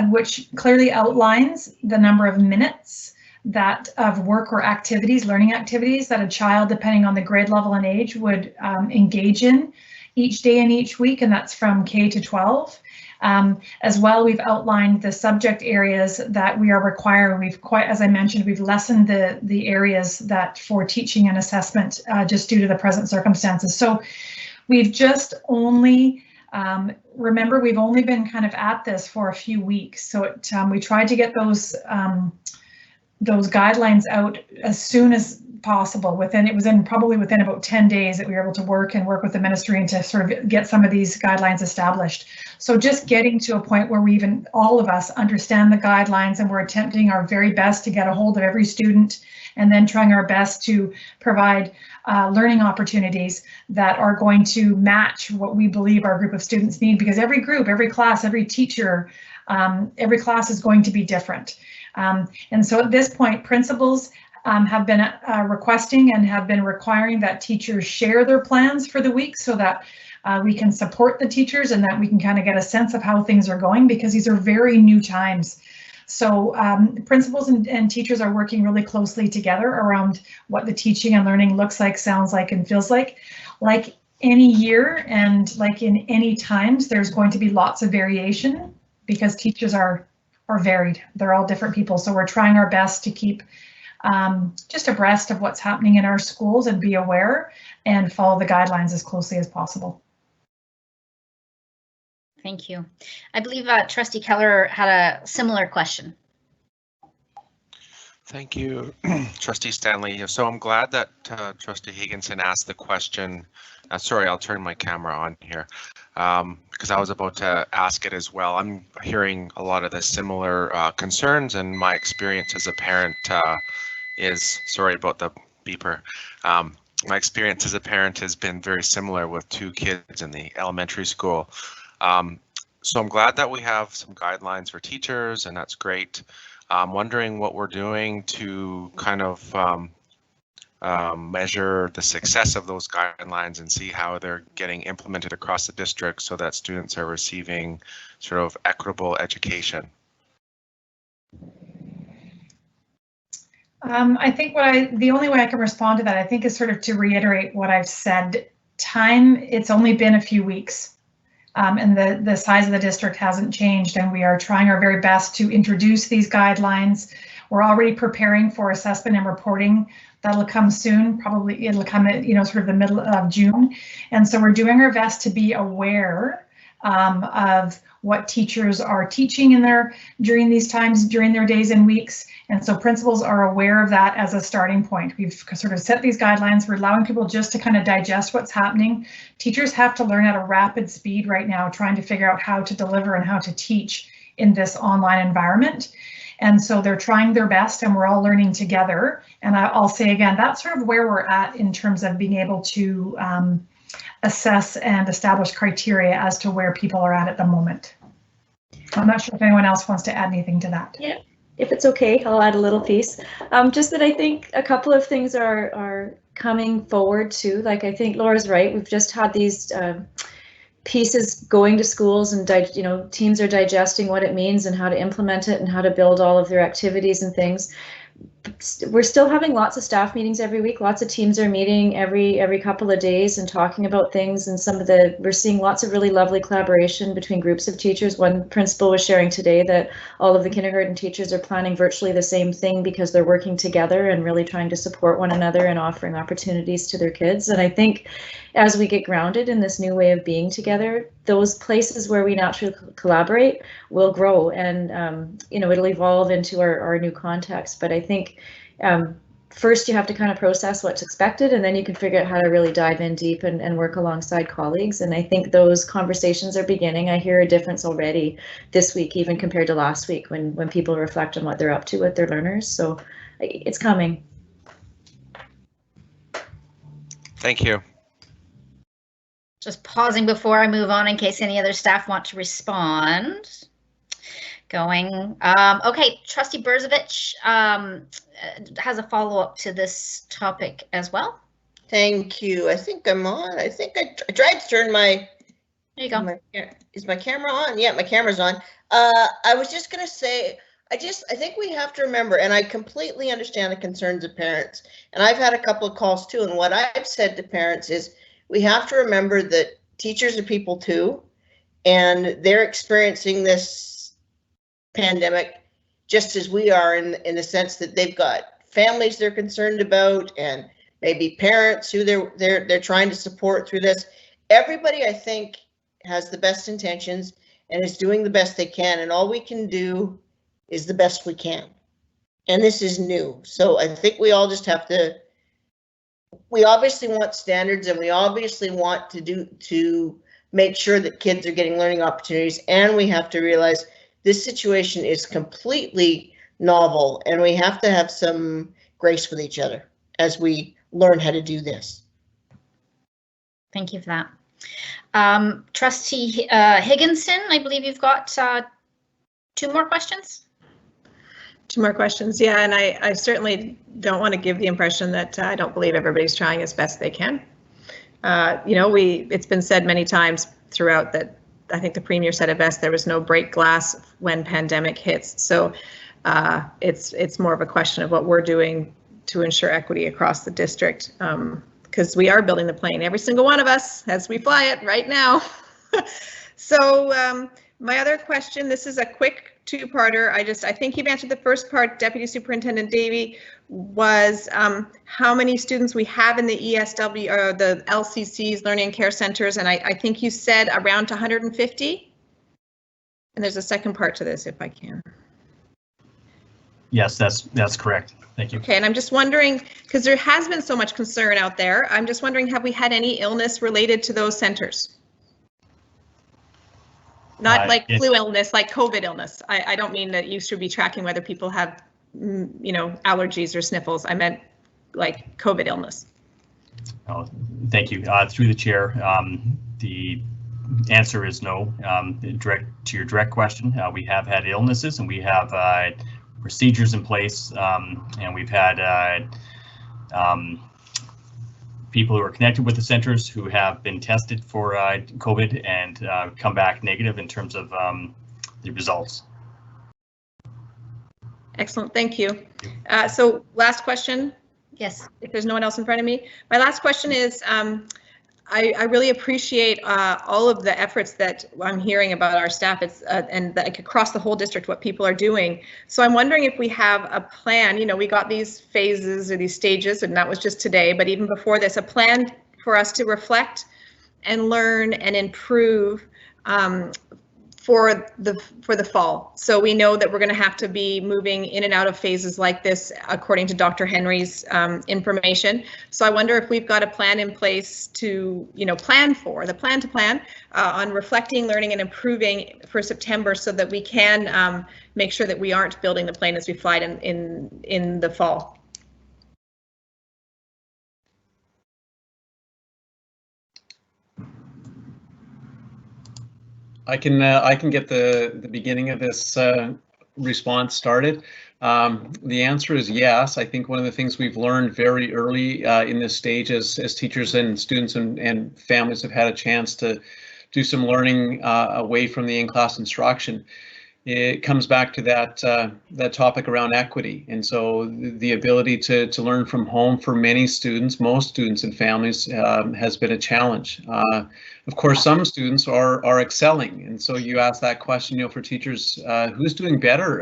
which clearly outlines the number of minutes that of work or activities, learning activities that a child, depending on the grade level and age, would engage in each day and each week, and that's from K to 12. As well, we've outlined the subject areas that we are requiring. As I mentioned, we've lessened the areas that for teaching and assessment just due to the present circumstances. So we've just only, remember, we've only been kind of at this for a few weeks. So we tried to get those guidelines out as soon as possible. Probably within about 10 days that we were able to work with the ministry and to sort of get some of these guidelines established. So just getting to a point where all of us understand the guidelines, and we're attempting our very best to get a hold of every student, and then trying our best to provide learning opportunities that are going to match what we believe our group of students need, because every group, every class, every teacher, every class is going to be different. And so at this point, principals have been requesting and have been requiring that teachers share their plans for the week so that we can support the teachers and that we can kind of get a sense of how things are going, because these are very new times. So principals and teachers are working really closely together around what the teaching and learning looks like, sounds like, and feels like. Like any year and like in any times, there's going to be lots of variation because teachers are varied. They're all different people. So we're trying our best to keep just abreast of what's happening in our schools and be aware and follow the guidelines as closely as possible. Thank you. I believe Trustee Keller had a similar question. Thank you, Trustee Stanley. So I'm glad that Trustee Higginson asked the question. Sorry, I'll turn my camera on here because I was about to ask it as well. I'm hearing a lot of the similar concerns, and my experience as a parent is, sorry about the beeper. My experience as a parent has been very similar with two kids in the elementary school. So I'm glad that we have some guidelines for teachers, and that's great. I'm wondering what we're doing to kind of measure the success of those guidelines and see how they're getting implemented across the district so that students are receiving sort of equitable education. I think the only way I can respond to that, I think, is sort of to reiterate what I've said. It's only been a few weeks. And the size of the district hasn't changed, and we are trying our very best to introduce these guidelines. We're already preparing for assessment and reporting. That'll come soon. Probably it'll come at sort of the middle of June. And so we're doing our best to be aware of what teachers are teaching during these times, during their days and weeks. And so principals are aware of that as a starting point. We've sort of set these guidelines. We're allowing people just to kind of digest what's happening. Teachers have to learn at a rapid speed right now, trying to figure out how to deliver and how to teach in this online environment. And so they're trying their best, and we're all learning together. And I'll say again, that's sort of where we're at in terms of being able to assess and establish criteria as to where people are at the moment. I'm not sure if anyone else wants to add anything to that. Yeah, if it's okay, I'll add a little piece. Just that I think a couple of things are coming forward too. Like, I think Laura's right. We've just had these pieces going to schools, and teams are digesting what it means and how to implement it and how to build all of their activities and things. We're still having lots of staff meetings every week. Lots of teams are meeting every couple of days and talking about things, and we're seeing lots of really lovely collaboration between groups of teachers. One principal was sharing today that all of the kindergarten teachers are planning virtually the same thing because they're working together and really trying to support one another and offering opportunities to their kids. And I think as we get grounded in this new way of being together, those places where we naturally collaborate will grow, and it'll evolve into our new context. But I think first you have to kind of process what's expected, and then you can figure out how to really dive in deep and work alongside colleagues. And I think those conversations are beginning. I hear a difference already this week, even compared to last week, when people reflect on what they're up to with their learners. So it's coming. Thank you. Just pausing before I move on in case any other staff want to respond. Okay, Trustee Berzovich has a follow-up to this topic as well. Thank you. I think I'm on. I think I tried to turn my. There you go. Is my camera on? Yeah, my camera's on. I was just gonna say, I think we have to remember, and I completely understand the concerns of parents, and I've had a couple of calls too, and what I've said to parents is, we have to remember that teachers are people too, and they're experiencing this pandemic just as we are, in the sense that they've got families they're concerned about, and maybe parents who they're trying to support through this. Everybody, I think, has the best intentions and is doing the best they can, and all we can do is the best we can. And this is new, so I think we all just have to. We obviously want standards, and we obviously want to make sure that kids are getting learning opportunities, and we have to realize this situation is completely novel, and we have to have some grace with each other as we learn how to do this. Thank you for that. Trustee Higginson, I believe you've got 2 more questions. 2 more questions, yeah, and I certainly don't want to give the impression that I don't believe everybody's trying as best they can. It's been said many times throughout that I think the Premier said it best, there was no break glass when pandemic hits. So it's more of a question of what we're doing to ensure equity across the district, because we are building the plane, every single one of us, as we fly it right now. So my other question, this is a quick 2-parter. I think you've answered the first part, Deputy Superintendent Davey, was how many students we have in the ESW or the LCCs, Learning and Care Centers, and I think you said around 150. And there's a second part to this, if I can. Yes, that's correct. Thank you. Okay, and I'm just wondering, because there has been so much concern out there, I'm just wondering, have we had any illness related to those centers? Not like flu illness, like COVID illness. I don't mean that you should be tracking whether people have, allergies or sniffles. I meant like COVID illness. Oh, thank you. Through the chair, the answer is no. To your direct question, we have had illnesses, and we have procedures in place, and we've had people who are connected with the centers who have been tested for COVID and come back negative in terms of the results. Excellent, thank you. So last question. Yes. If there's no one else in front of me. My last question is, I really appreciate all of the efforts that I'm hearing about our staff. It's and like across the whole district, what people are doing. So I'm wondering if we have a plan. We got these phases or these stages, and that was just today. But even before this, a plan for us to reflect and learn and improve for the fall. So we know that we're going to have to be moving in and out of phases like this, according to Dr. Henry's information. So I wonder if we've got a plan in place to, plan on reflecting, learning, and improving for September, so that we can make sure that we aren't building the plane as we fly it in the fall. I can get the beginning of this response started. The answer is yes. I think one of the things we've learned very early in this stage as teachers and students and families have had a chance to do some learning away from the in-class instruction, it comes back to that topic around equity. And so the ability to learn from home for many students, most students and families, has been a challenge. Of course, some students are excelling. And so you ask that question, for teachers, who's doing better?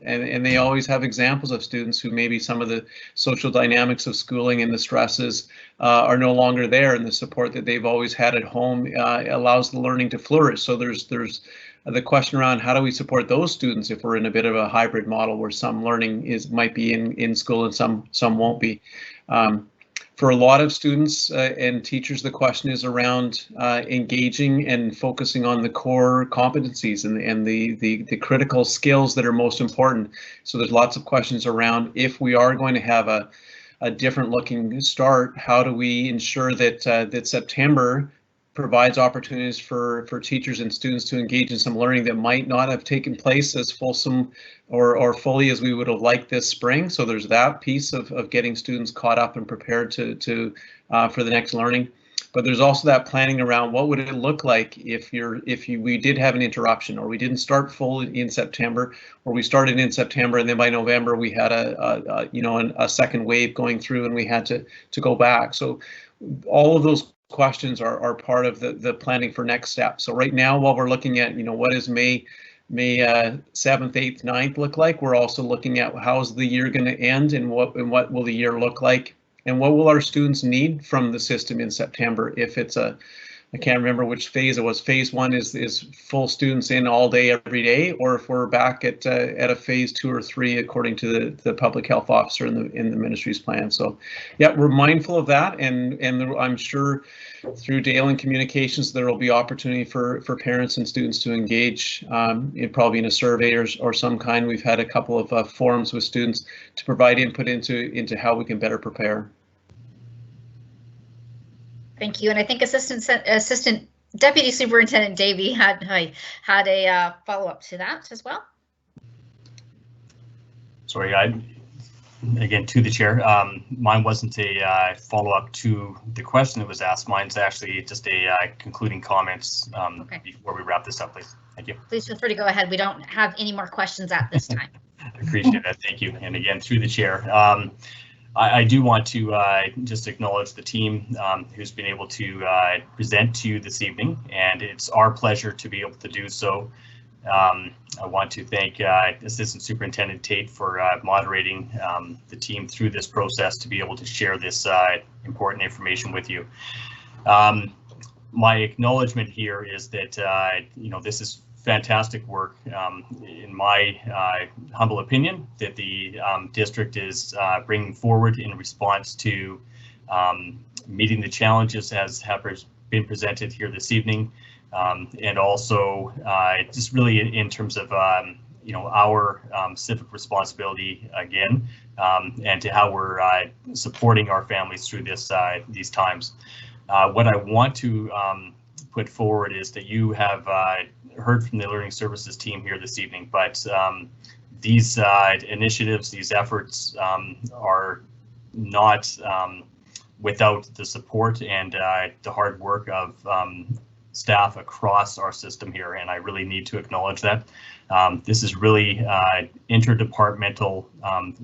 And they always have examples of students who maybe some of the social dynamics of schooling and the stresses are no longer there, and the support that they've always had at home allows the learning to flourish. So there's the question around how do we support those students if we're in a bit of a hybrid model where some learning might be in school and some won't be. For a lot of students and teachers, the question is around engaging and focusing on the core competencies and the critical skills that are most important. So there's lots of questions around, if we are going to have a different looking start, how do we ensure that that September provides opportunities for teachers and students to engage in some learning that might not have taken place as fulsome or fully as we would have liked this spring. So there's that piece of getting students caught up and prepared to for the next learning. But there's also that planning around what would it look like if we did have an interruption, or we didn't start full in September, or we started in September and then by November we had a second wave going through and we had to go back. So all of those questions are part of the planning for next steps. So right now, while we're looking at what is May 7th, 8th, 9th look like, we're also looking at how's the year going to end and what will the year look like, and what will our students need from the system in September. If it's I can't remember which phase it was. Phase 1 is full students in all day, every day, or if we're back at a phase 2 or 3, according to the public health officer in the ministry's plan. So, yeah, we're mindful of that, and I'm sure through Dale and Communications there will be opportunity for parents and students to engage, probably in a survey or some kind. We've had a couple of forums with students to provide input into how we can better prepare. Thank you, and I think Assistant Deputy Superintendent Davey had a follow-up to that as well. Sorry, again to the chair. Mine wasn't a follow-up to the question that was asked. Mine's actually just a concluding comments Okay. Before we wrap this up, please. Thank you. Please feel free to go ahead. We don't have any more questions at this time. Appreciate that. Thank you. And again, through the chair. I do want to just acknowledge the team who's been able to present to you this evening, and it's our pleasure to be able to do so. I want to thank Assistant Superintendent Tate for moderating the team through this process to be able to share this important information with you. My acknowledgement here is that this is fantastic work, in my humble opinion, that the district is bringing forward in response to meeting the challenges as have been presented here this evening, and also just really in terms of our civic responsibility again, and to how we're supporting our families through these times. What I want to put forward is that you have heard from the Learning Services team here this evening, but these initiatives, these efforts are not without the support and the hard work of staff across our system here, and I really need to acknowledge that. This is really interdepartmental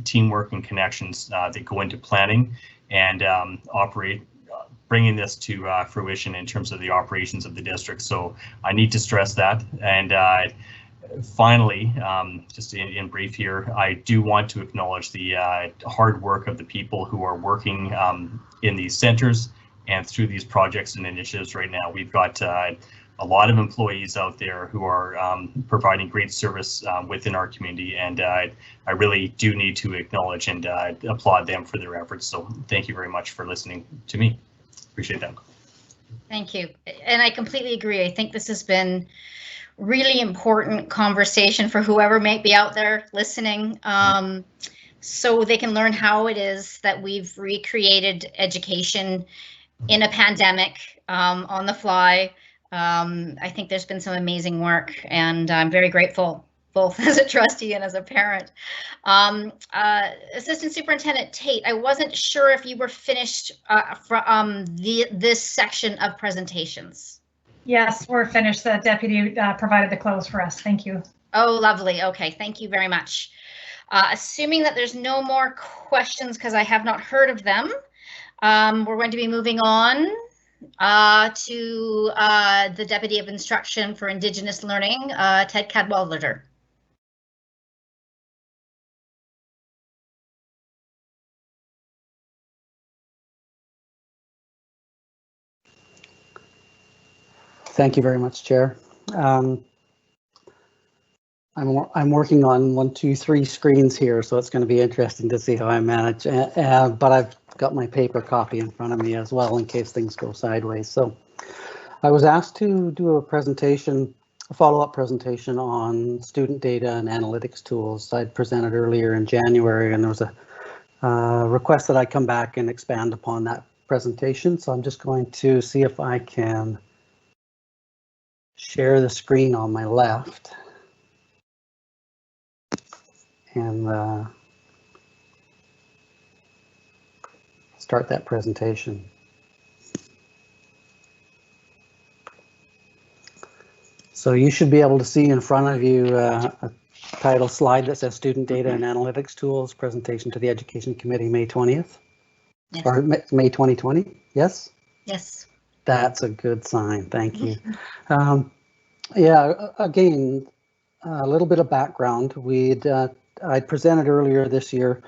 teamwork and connections that go into planning and bringing this to fruition in terms of the operations of the district. So I need to stress that. And finally, just in brief here, I do want to acknowledge the hard work of the people who are working in these centers and through these projects and initiatives right now. We've got a lot of employees out there who are providing great service within our community, and I really do need to acknowledge and applaud them for their efforts. So thank you very much for listening to me. Appreciate that. Thank you. And I completely agree. I think this has been really important conversation for whoever might be out there listening, so they can learn how it is that we've recreated education in a pandemic, on the fly, I think there's been some amazing work, and I'm very grateful, both as a trustee and as a parent. Assistant Superintendent Tate, I wasn't sure if you were finished from this section of presentations. Yes, we're finished. The deputy provided the close for us. Thank you. Oh, lovely. Okay, thank you very much. Assuming that there's no more questions, because I have not heard of them, we're going to be moving on to the Deputy of Instruction for Indigenous Learning, Ted Cadwallader. Thank you very much, Chair. I'm working on 1, 2, 3 screens here, so it's going to be interesting to see how I manage. But I've got my paper copy in front of me as well in case things go sideways. So I was asked to do a presentation, a follow-up presentation on student data and analytics tools. I'd presented earlier in January, and there was a request that I come back and expand upon that presentation. So I'm just going to see if I can share the screen on my left and start that presentation. So you should be able to see in front of you a title slide that says Student Data and Analytics Tools, presentation to the Education Committee, May 20th, yes. Or May 2020, yes? Yes. That's a good sign, thank you. Yeah, again, a little bit of background. I presented earlier this year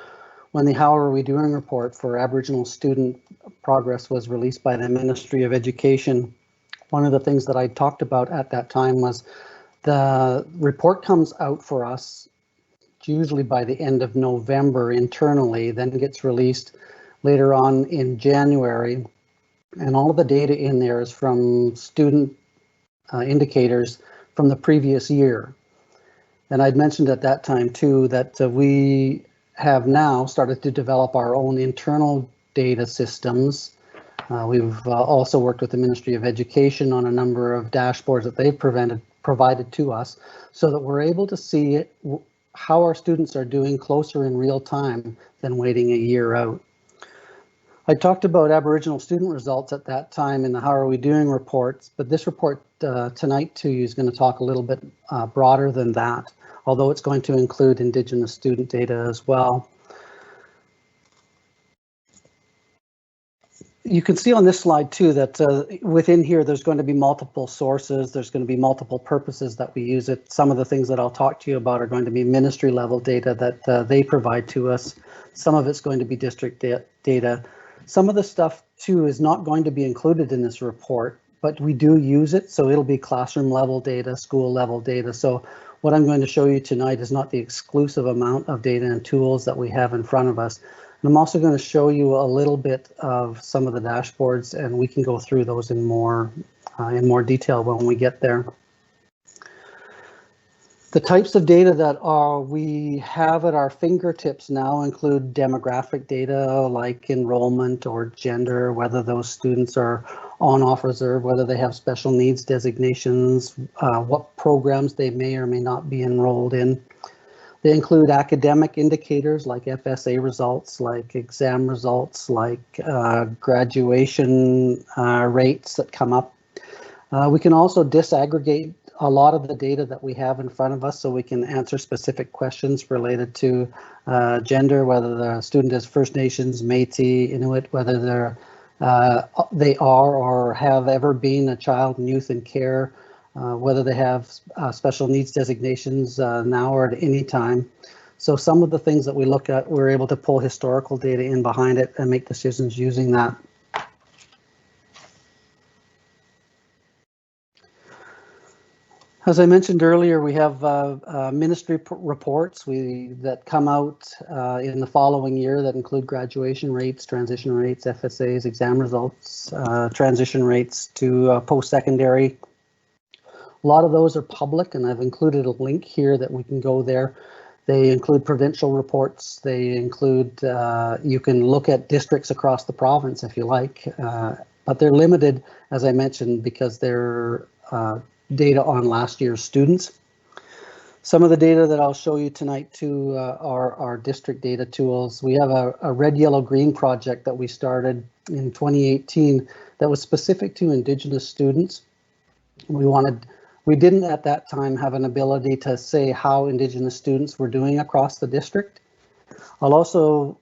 when the How Are We Doing report for Aboriginal student progress was released by the Ministry of Education. One of the things that I talked about at that time was the report comes out for us usually by the end of November internally, then gets released later on in January. And all of the data in there is from student indicators from the previous year. And I'd mentioned at that time too that we have now started to develop our own internal data systems. We've also worked with the Ministry of Education on a number of dashboards that they've provided to us so that we're able to see how our students are doing closer in real time than waiting a year out. I talked about Aboriginal student results at that time in the How Are We Doing reports, but this report tonight to you is going to talk a little bit broader than that, although it's going to include Indigenous student data as well. You can see on this slide too that within here there's going to be multiple sources, there's going to be multiple purposes that we use it. Some of the things that I'll talk to you about are going to be ministry level data that they provide to us. Some of it's going to be district data. Some of the stuff too is not going to be included in this report, but we do use it, so it'll be classroom level data, school level data. So what I'm going to show you tonight is not the exclusive amount of data and tools that we have in front of us. And I'm also going to show you a little bit of some of the dashboards, and we can go through those in more detail when we get there. The types of data that we have at our fingertips now include demographic data like enrollment or gender, whether those students are on, off reserve, whether they have special needs designations, what programs they may or may not be enrolled in. They include academic indicators like FSA results, like exam results, like graduation rates that come up. We can also disaggregate a lot of the data that we have in front of us so we can answer specific questions related to gender, whether the student is First Nations, Métis, Inuit, whether they are or have ever been a child and youth in care, whether they have special needs designations now or at any time. So some of the things that we look at, we're able to pull historical data in behind it and make decisions using that. As I mentioned earlier, we have ministry reports that come out in the following year that include graduation rates, transition rates, FSAs, exam results, transition rates to post-secondary. A lot of those are public, and I've included a link here that we can go there. They include provincial reports. They include, you can look at districts across the province if you like, but they're limited, as I mentioned, because they're data on last year's students. Some of the data that I'll show you tonight too are our district data tools. We have a red, yellow, green project that we started in 2018 that was specific to Indigenous students. We didn't at that time have an ability to say how Indigenous students were doing across the district. I'll also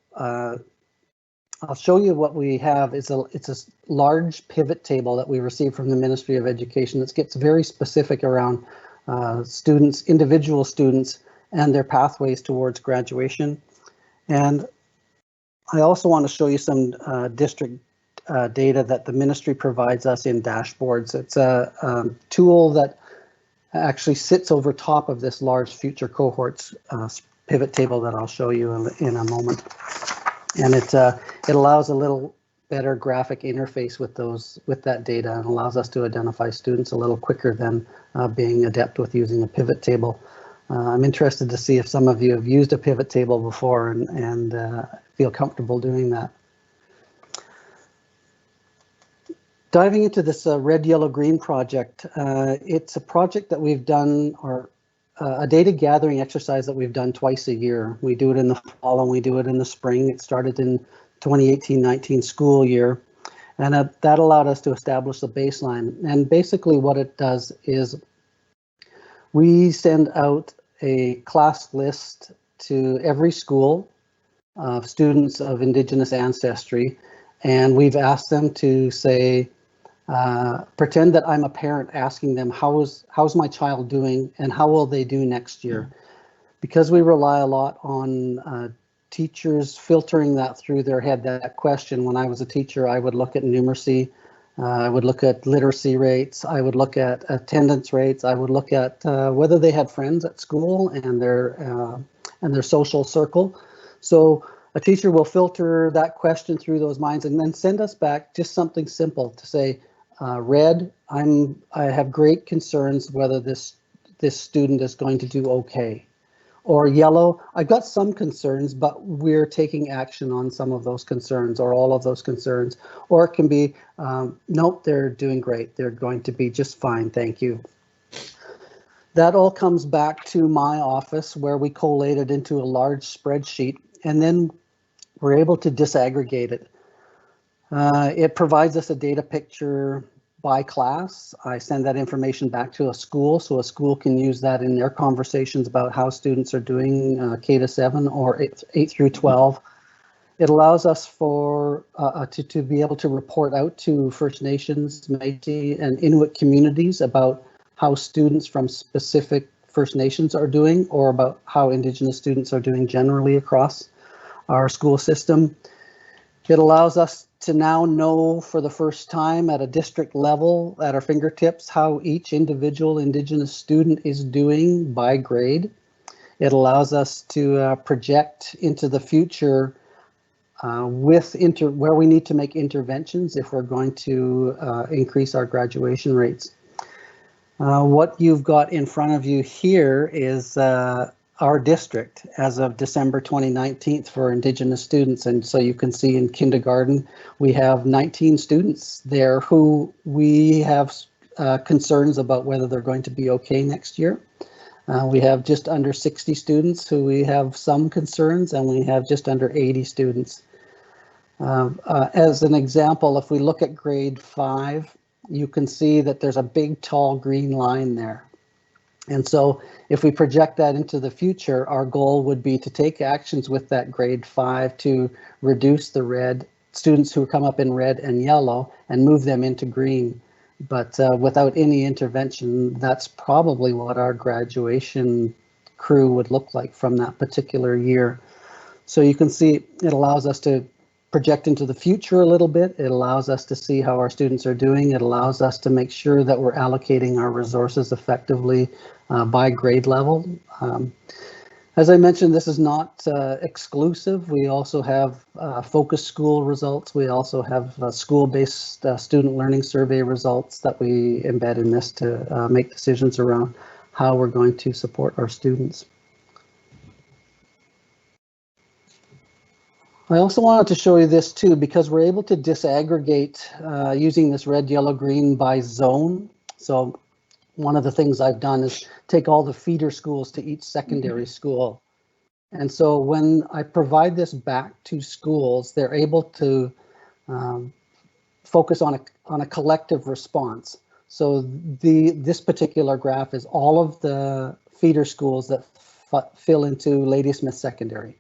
I'll show you what we have. It's a large pivot table that we received from the Ministry of Education that gets very specific around students, individual students, and their pathways towards graduation. And I also want to show you some district data that the ministry provides us in dashboards. It's a tool that actually sits over top of this large future cohorts pivot table that I'll show you in a moment. And it allows a little better graphic interface with that data and allows us to identify students a little quicker than being adept with using a pivot table. I'm interested to see if some of you have used a pivot table before and feel comfortable doing that. Diving into this red, yellow, green project, it's a project that we've done, or a data gathering exercise that we've done twice a year. We do it in the fall and we do it in the spring. It started in 2018-19 school year, and that allowed us to establish the baseline. And basically what it does is we send out a class list to every school of students of Indigenous ancestry, and we've asked them to say, pretend that I'm a parent asking them, how's my child doing and how will they do next year? Because we rely a lot on teachers filtering that through their head, that question. When I was a teacher, I would look at numeracy, I would look at literacy rates, I would look at attendance rates, I would look at whether they had friends at school and their social circle. So a teacher will filter that question through those minds and then send us back just something simple to say, red, I have great concerns whether this student is going to do okay. Or yellow, I've got some concerns, but we're taking action on some of those concerns or all of those concerns. Or it can be, nope, they're doing great. They're going to be just fine, thank you. That all comes back to my office where we collate it into a large spreadsheet, and then we're able to disaggregate it. It provides us a data picture by class. I send that information back to a school, so a school can use that in their conversations about how students are doing K to 7 or 8 through 12. It allows us to be able to report out to First Nations, Métis, and Inuit communities about how students from specific First Nations are doing, or about how Indigenous students are doing generally across our school system. It allows us to now know for the first time at a district level at our fingertips how each individual Indigenous student is doing by grade. It allows us to project into the future where we need to make interventions if we're going to increase our graduation rates. What you've got in front of you here is our district as of December 2019 for Indigenous students. And so you can see in kindergarten, we have 19 students there who we have concerns about whether they're going to be okay next year. We have just under 60 students who we have some concerns, and we have just under 80 students. As an example, if we look at grade 5, you can see that there's a big tall green line there. And so if we project that into the future, our goal would be to take actions with that grade 5 to reduce the red students who come up in red and yellow and move them into green. But without any intervention, that's probably what our graduation crew would look like from that particular year. So you can see it allows us to project into the future a little bit. It allows us to see how our students are doing. It allows us to make sure that we're allocating our resources effectively by grade level. As I mentioned, this is not exclusive. We also have focus school results. We also have school-based student learning survey results that we embed in this to make decisions around how we're going to support our students. I also wanted to show you this too, because we're able to disaggregate using this red, yellow, green by zone. So one of the things I've done is take all the feeder schools to each secondary school. And so when I provide this back to schools, they're able to focus on a collective response. So this particular graph is all of the feeder schools that fill into Ladysmith Secondary.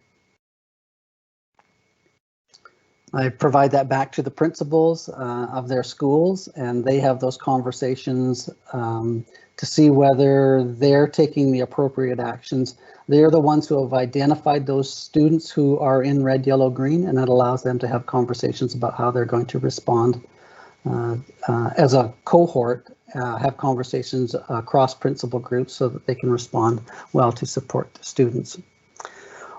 I provide that back to the principals of their schools, and they have those conversations to see whether they're taking the appropriate actions. They're the ones who have identified those students who are in red, yellow, green, and it allows them to have conversations about how they're going to respond as a cohort, have conversations across principal groups so that they can respond well to support the students.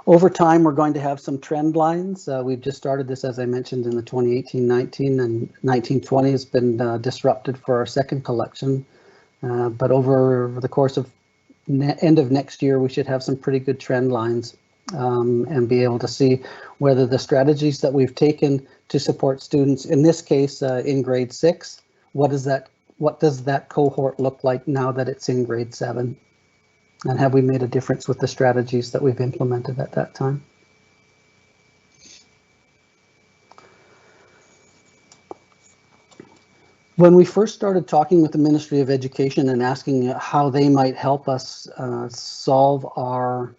Over time, we're going to have some trend lines. We've just started this, as I mentioned, in the 2018-19, and 19-20 has been disrupted for our second collection. But over the course of end of next year, we should have some pretty good trend lines and be able to see whether the strategies that we've taken to support students, in this case, in grade 6, what does that cohort look like now that it's in grade 7? And have we made a difference with the strategies that we've implemented at that time? When we first started talking with the Ministry of Education and asking how they might help us solve our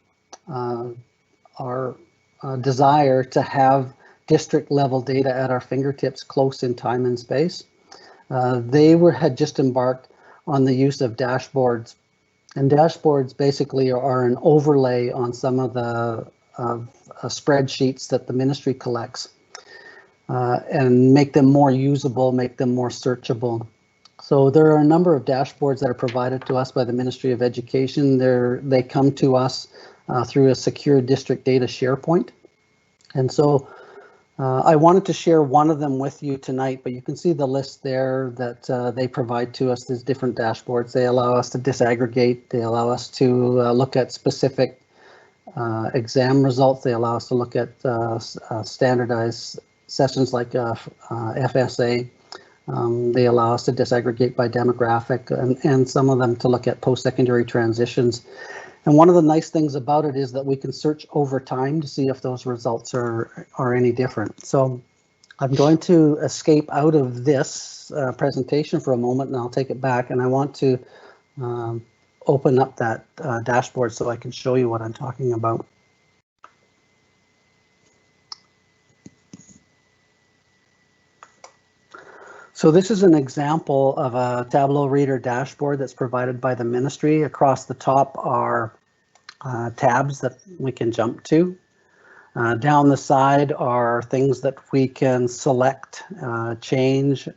desire to have district level data at our fingertips close in time and space, they had just embarked on the use of dashboards. And dashboards basically are an overlay on some of the spreadsheets that the ministry collects and make them more usable, make them more searchable. So there are a number of dashboards that are provided to us by the Ministry of Education. They come to us through a secure district data SharePoint. And so I wanted to share one of them with you tonight, but you can see the list there that they provide to us. There's different dashboards. They allow us to disaggregate. They allow us to look at specific exam results. They allow us to look at standardized sessions like FSA. They allow us to disaggregate by demographic and some of them to look at post-secondary transitions. And one of the nice things about it is that we can search over time to see if those results are any different. So I'm going to escape out of this presentation for a moment, and I'll take it back, and I want to open up that dashboard so I can show you what I'm talking about. So this is an example of a Tableau Reader dashboard that's provided by the ministry. Across the top are tabs that we can jump to. Down the side are things that we can select, change.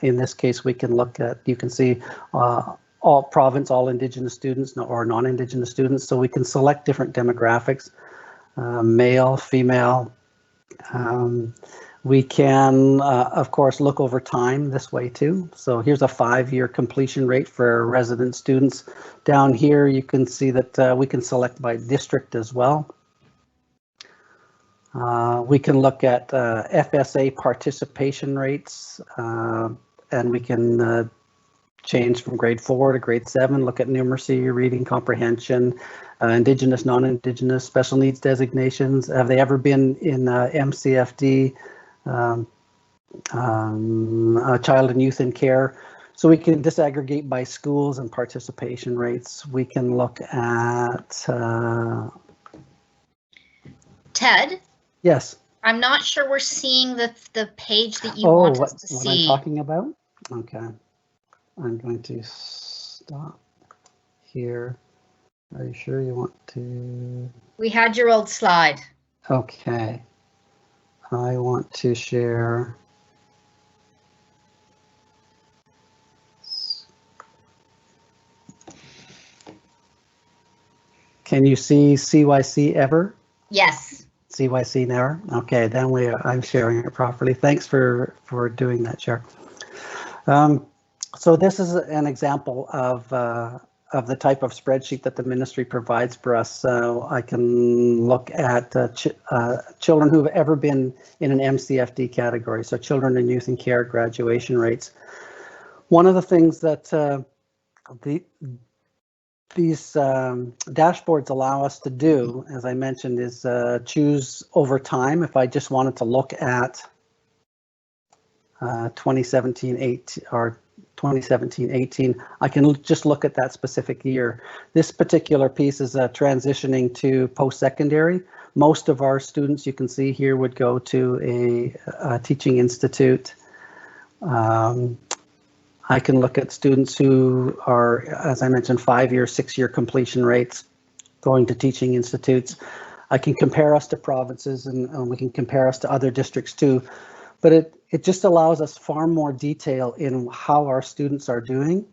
In this case, we can look at, you can see all province, all Indigenous students or non-Indigenous students. So we can select different demographics, male, female. We can, of course, look over time this way too. So here's a 5-year completion rate for resident students. Down here, you can see that we can select by district as well. We can look at FSA participation rates, and we can change from grade 4 to grade 7, look at numeracy, reading comprehension, Indigenous, non-Indigenous, special needs designations. Have they ever been in MCFD? Child and youth in care. So we can disaggregate by schools and participation rates. We can look at Ted? Yes. I'm not sure we're seeing the page that you want us to see. What I'm talking about? Okay. I'm going to stop here. Are you sure you want to? We had your old slide. Okay. I want to share. Can you see CYC ever? Yes. CYC never? Okay, then I'm sharing it properly. Thanks for doing that, Chair. So this is an example of of the type of spreadsheet that the ministry provides for us. So I can look at children who've ever been in an MCFD category, so children and youth in care graduation rates. One of the things that these dashboards allow us to do, as I mentioned, is choose over time. If I just wanted to look at 2017-18 or 2017-18, I can just look at that specific year. This particular piece is transitioning to post-secondary. Most of our students, you can see here, would go to a teaching institute. I can look at students who are, as I mentioned, 5-year, 6-year completion rates going to teaching institutes. I can compare us to provinces, and we can compare us to other districts too. But it just allows us far more detail in how our students are doing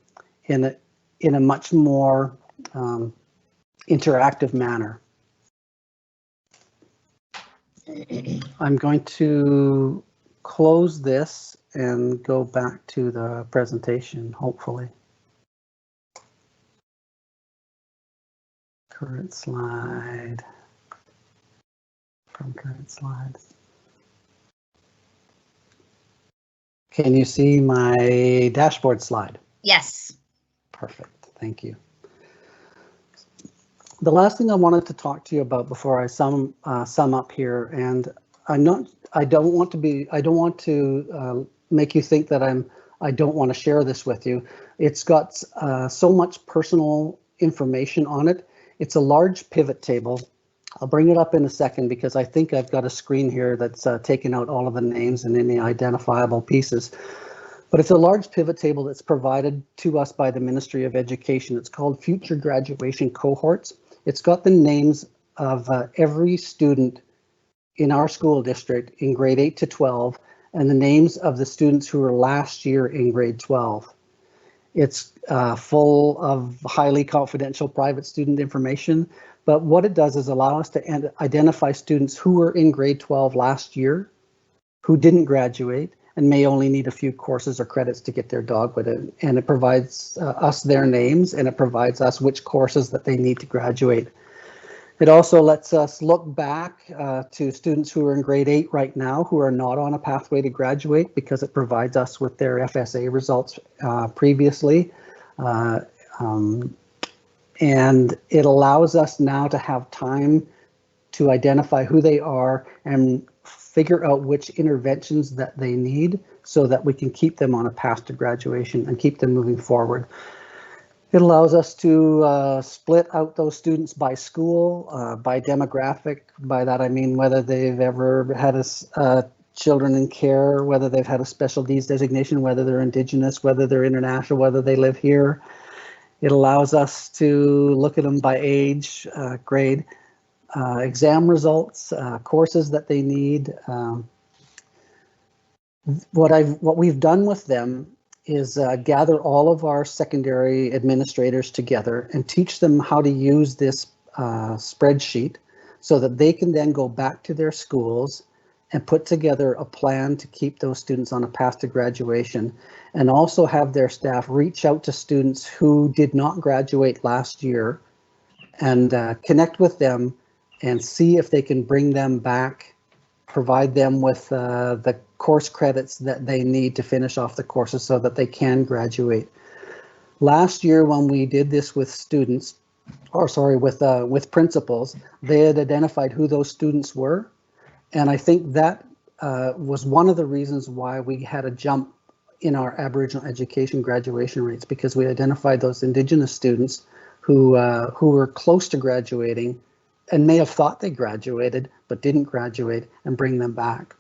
in a much more interactive manner. I'm going to close this and go back to the presentation, hopefully. Current slide. From current slide. Can you see my dashboard slide? Yes. Perfect, thank you. The last thing I wanted to talk to you about before I sum up here, and I don't want to make you think that I don't want to share this with you. It's got so much personal information on it. It's a large pivot table. I'll bring it up in a second because I think I've got a screen here that's taken out all of the names and any identifiable pieces. But it's a large pivot table that's provided to us by the Ministry of Education. It's called Future Graduation Cohorts. It's got the names of every student in our school district in grade 8 to 12 and the names of the students who were last year in grade 12. It's full of highly confidential private student information, but what it does is allow us to identify students who were in grade 12 last year, who didn't graduate, and may only need a few courses or credits to get their dogwood in. And it provides us their names, and it provides us which courses that they need to graduate. It also lets us look back to students who are in grade 8 right now who are not on a pathway to graduate because it provides us with their FSA results previously. And it allows us now to have time to identify who they are and figure out which interventions that they need so that we can keep them on a path to graduation and keep them moving forward. It allows us to split out those students by school, by demographic. By that I mean whether they've ever had children in care, whether they've had a special needs designation, whether they're Indigenous, whether they're international, whether they live here. It allows us to look at them by age, grade, exam results, courses that they need. What we've done with them is gather all of our secondary administrators together and teach them how to use this spreadsheet so that they can then go back to their schools and put together a plan to keep those students on a path to graduation, and also have their staff reach out to students who did not graduate last year and connect with them and see if they can bring them back, provide them with the course credits that they need to finish off the courses so that they can graduate. Last year when we did this with students, or sorry, with principals, they had identified who those students were. And I think that was one of the reasons why we had a jump in our Aboriginal education graduation rates, because we identified those Indigenous students who were close to graduating and may have thought they graduated but didn't graduate, and bring them back.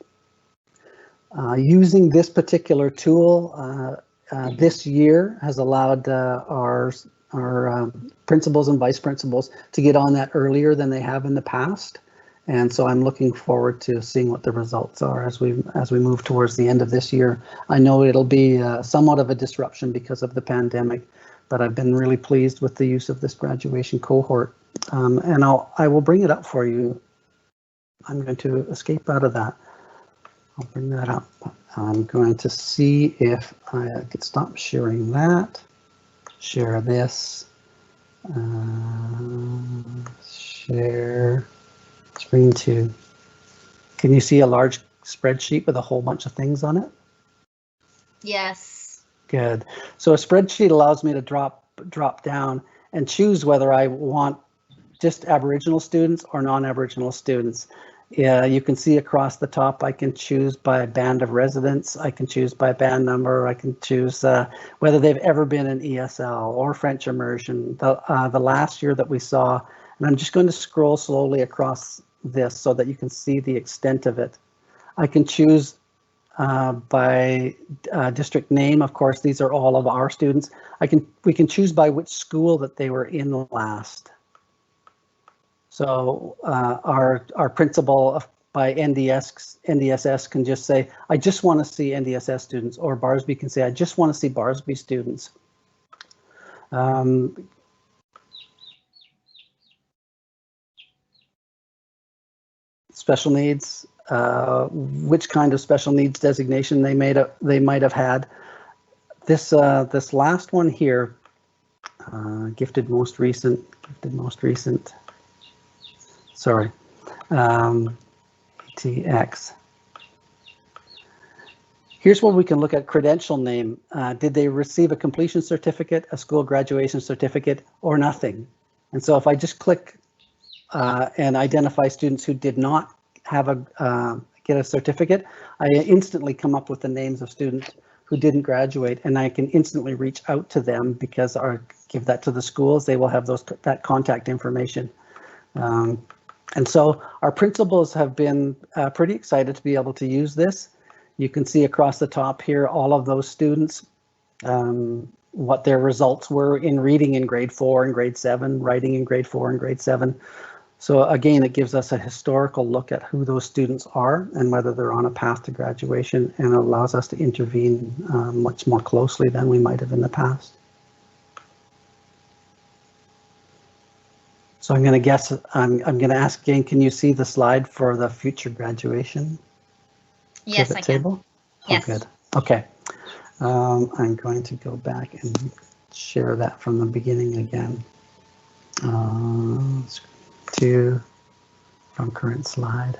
Using this particular tool this year has allowed our principals and vice principals to get on that earlier than they have in the past. And so I'm looking forward to seeing what the results are as we move towards the end of this year. I know it'll be somewhat of a disruption because of the pandemic, but I've been really pleased with the use of this graduation cohort. And I will bring it up for you. I'm going to escape out of that. I'll bring that up. I'm going to see if I could stop sharing that, share this, Share screen 2. Can you see a large spreadsheet with a whole bunch of things on it? Yes. Good. So a spreadsheet allows me to drop down and choose whether I want just Aboriginal students or non-Aboriginal students. Yeah, you can see across the top, I can choose by band of residence, I can choose by band number, I can choose whether they've ever been in ESL or French immersion. The last year that we saw, and I'm just going to scroll slowly across this so that you can see the extent of it. I can choose by district name. Of course, these are all of our students. We can choose by which school that they were in last. So our principal by NDSS can just say, I just want to see NDSS students, or Barsby can say, I just want to see Barsby students. Special needs, which kind of special needs designation they might have had. This last one here, gifted most recent. Sorry, ATX. Here's where we can look at credential name. Did they receive a completion certificate, a school graduation certificate, or nothing? And so if I just click and identify students who did not have get a certificate, I instantly come up with the names of students who didn't graduate, and I can instantly reach out to them because or give that to the schools. They will have that contact information. And so our principals have been pretty excited to be able to use this. You can see across the top here all of those students, what their results were in reading in grade 4 and grade 7, writing in grade 4 and grade 7. So again, it gives us a historical look at who those students are and whether they're on a path to graduation, and it allows us to intervene much more closely than we might have in the past. So I'm going to ask again, can you see the slide for the future graduation? Yes, I can. Table? Yes. Oh, good. Okay. I'm going to go back and share that from the beginning again. To from current slide.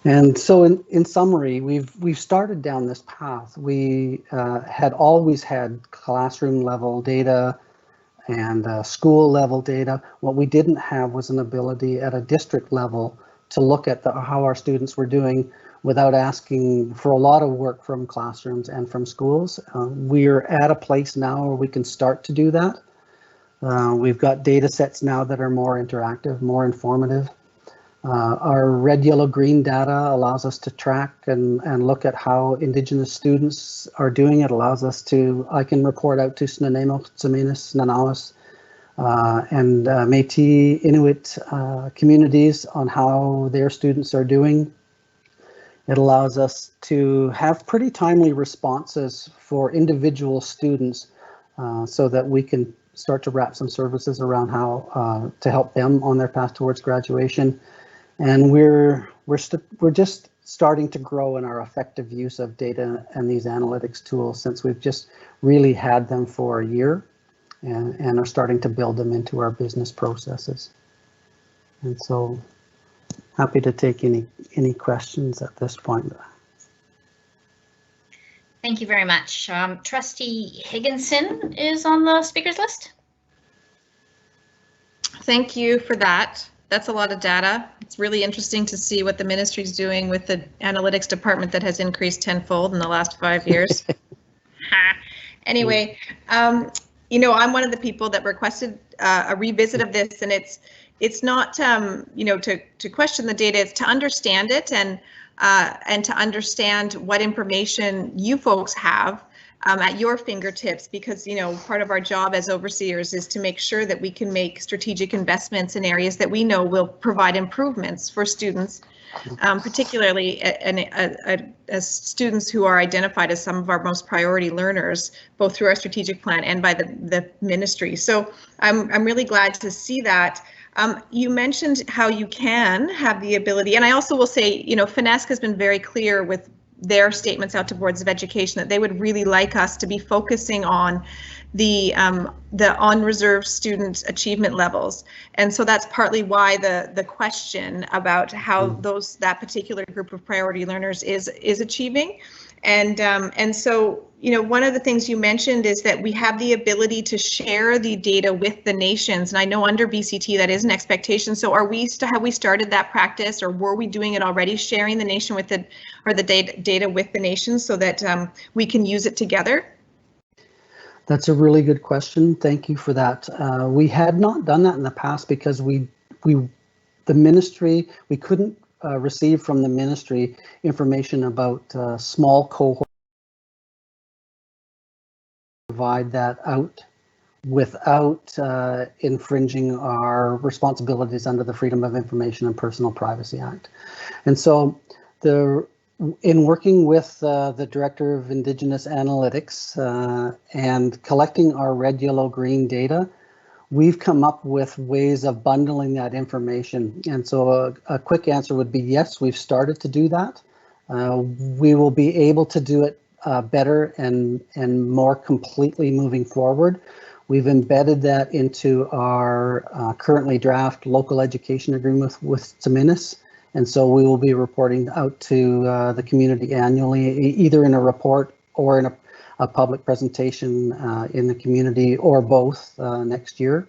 And so in summary, we've started down this path. We had always had classroom level data and school level data. What we didn't have was an ability at a district level to look at how our students were doing without asking for a lot of work from classrooms and from schools. We're at a place now where we can start to do that. We've got data sets now that are more interactive, more informative. Our red, yellow, green data allows us to track and look at how Indigenous students are doing. It allows us to, I can report out to Snuneymuxw, Tsiminis, Nanawas, and Métis Inuit communities on how their students are doing. It allows us to have pretty timely responses for individual students so that we can start to wrap some services around how to help them on their path towards graduation. And we're just starting to grow in our effective use of data and these analytics tools since we've just really had them for a year and are starting to build them into our business processes. And so happy to take any questions at this point. Thank you very much. Trustee Higginson is on the speakers list. Thank you for that. That's a lot of data. It's really interesting to see what the ministry is doing with the analytics department that has increased tenfold in the last 5 years. Anyway, you know, I'm one of the people that requested a revisit of this, and it's not you know, to question the data, it's to understand it and to understand what information you folks have at your fingertips, because, you know, part of our job as overseers is to make sure that we can make strategic investments in areas that we know will provide improvements for students, particularly as students who are identified as some of our most priority learners, both through our strategic plan and by the ministry. So I'm really glad to see that. You mentioned how you can have the ability, and I also will say, you know, FNESC has been very clear with their statements out to boards of education that they would really like us to be focusing on the on-reserve student achievement levels. And so that's partly why the question about how that particular group of priority learners is achieving. And so, you know, one of the things you mentioned is that we have the ability to share the data with the nations. And I know under BCT that is an expectation. So have we started that practice, or were we doing it already, sharing the nation with the data with the nations so that we can use it together? That's a really good question. Thank you for that. We had not done that in the past because the ministry, we couldn't receive from the ministry information about small cohorts. Provide that out without infringing our responsibilities under the Freedom of Information and Personal Privacy Act. And so in working with the Director of Indigenous Analytics and collecting our red, yellow, green data, we've come up with ways of bundling that information. And so a quick answer would be yes, we've started to do that. We will be able to do it better and more completely moving forward. We've embedded that into our currently draft local education agreement with Taminis. And so we will be reporting out to the community annually, either in a report or in a public presentation in the community, or both next year.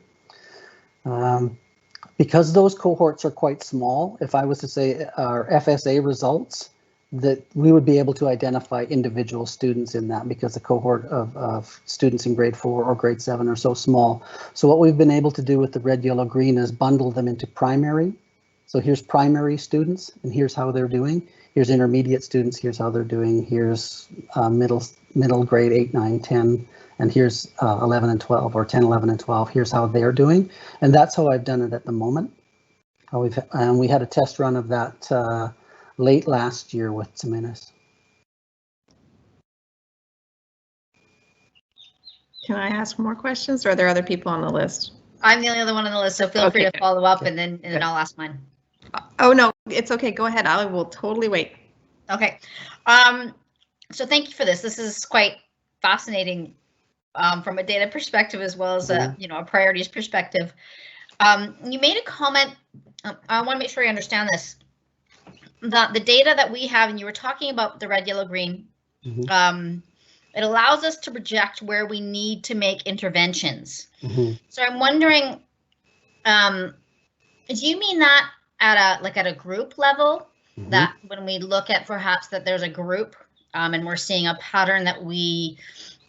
Because those cohorts are quite small, if I was to say our FSA results, that we would be able to identify individual students in that, because the cohort of students in grade 4 or grade 7 are so small. So what we've been able to do with the red, yellow, green is bundle them into primary. So here's primary students, and here's how they're doing. Here's intermediate students, here's how they're doing. Here's middle grade 8, 9, 10, and here's 11 and 12, or 10, 11, and 12. Here's how they're doing. And that's how I've done it at the moment. And we had a test run of that late last year with Taminis. Can I ask more questions, or are there other people on the list? I'm the only other one on the list, so feel free to follow up, and then I'll ask mine. Oh, no, it's okay. Go ahead. I will totally wait. Okay. So thank you for this. This is quite fascinating from a data perspective, as well as a priorities perspective. You made a comment. I want to make sure I understand this. The data that we have, and you were talking about the red, yellow, green. It allows us to project where we need to make interventions. So I'm wondering, do you mean that at a group level, that when we look at perhaps that there's a group and we're seeing a pattern that we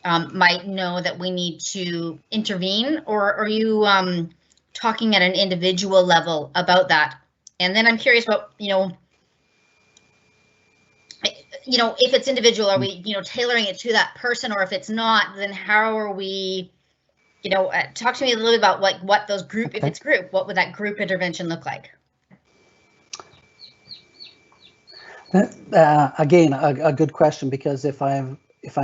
might know that we need to intervene, or are you talking at an individual level about that? And then I'm curious about, if it's individual, are we, tailoring it to that person, or if it's not, then how are we, talk to me a little bit about like what those group, if it's group, what would that group intervention look like? Again, a good question, because if I'm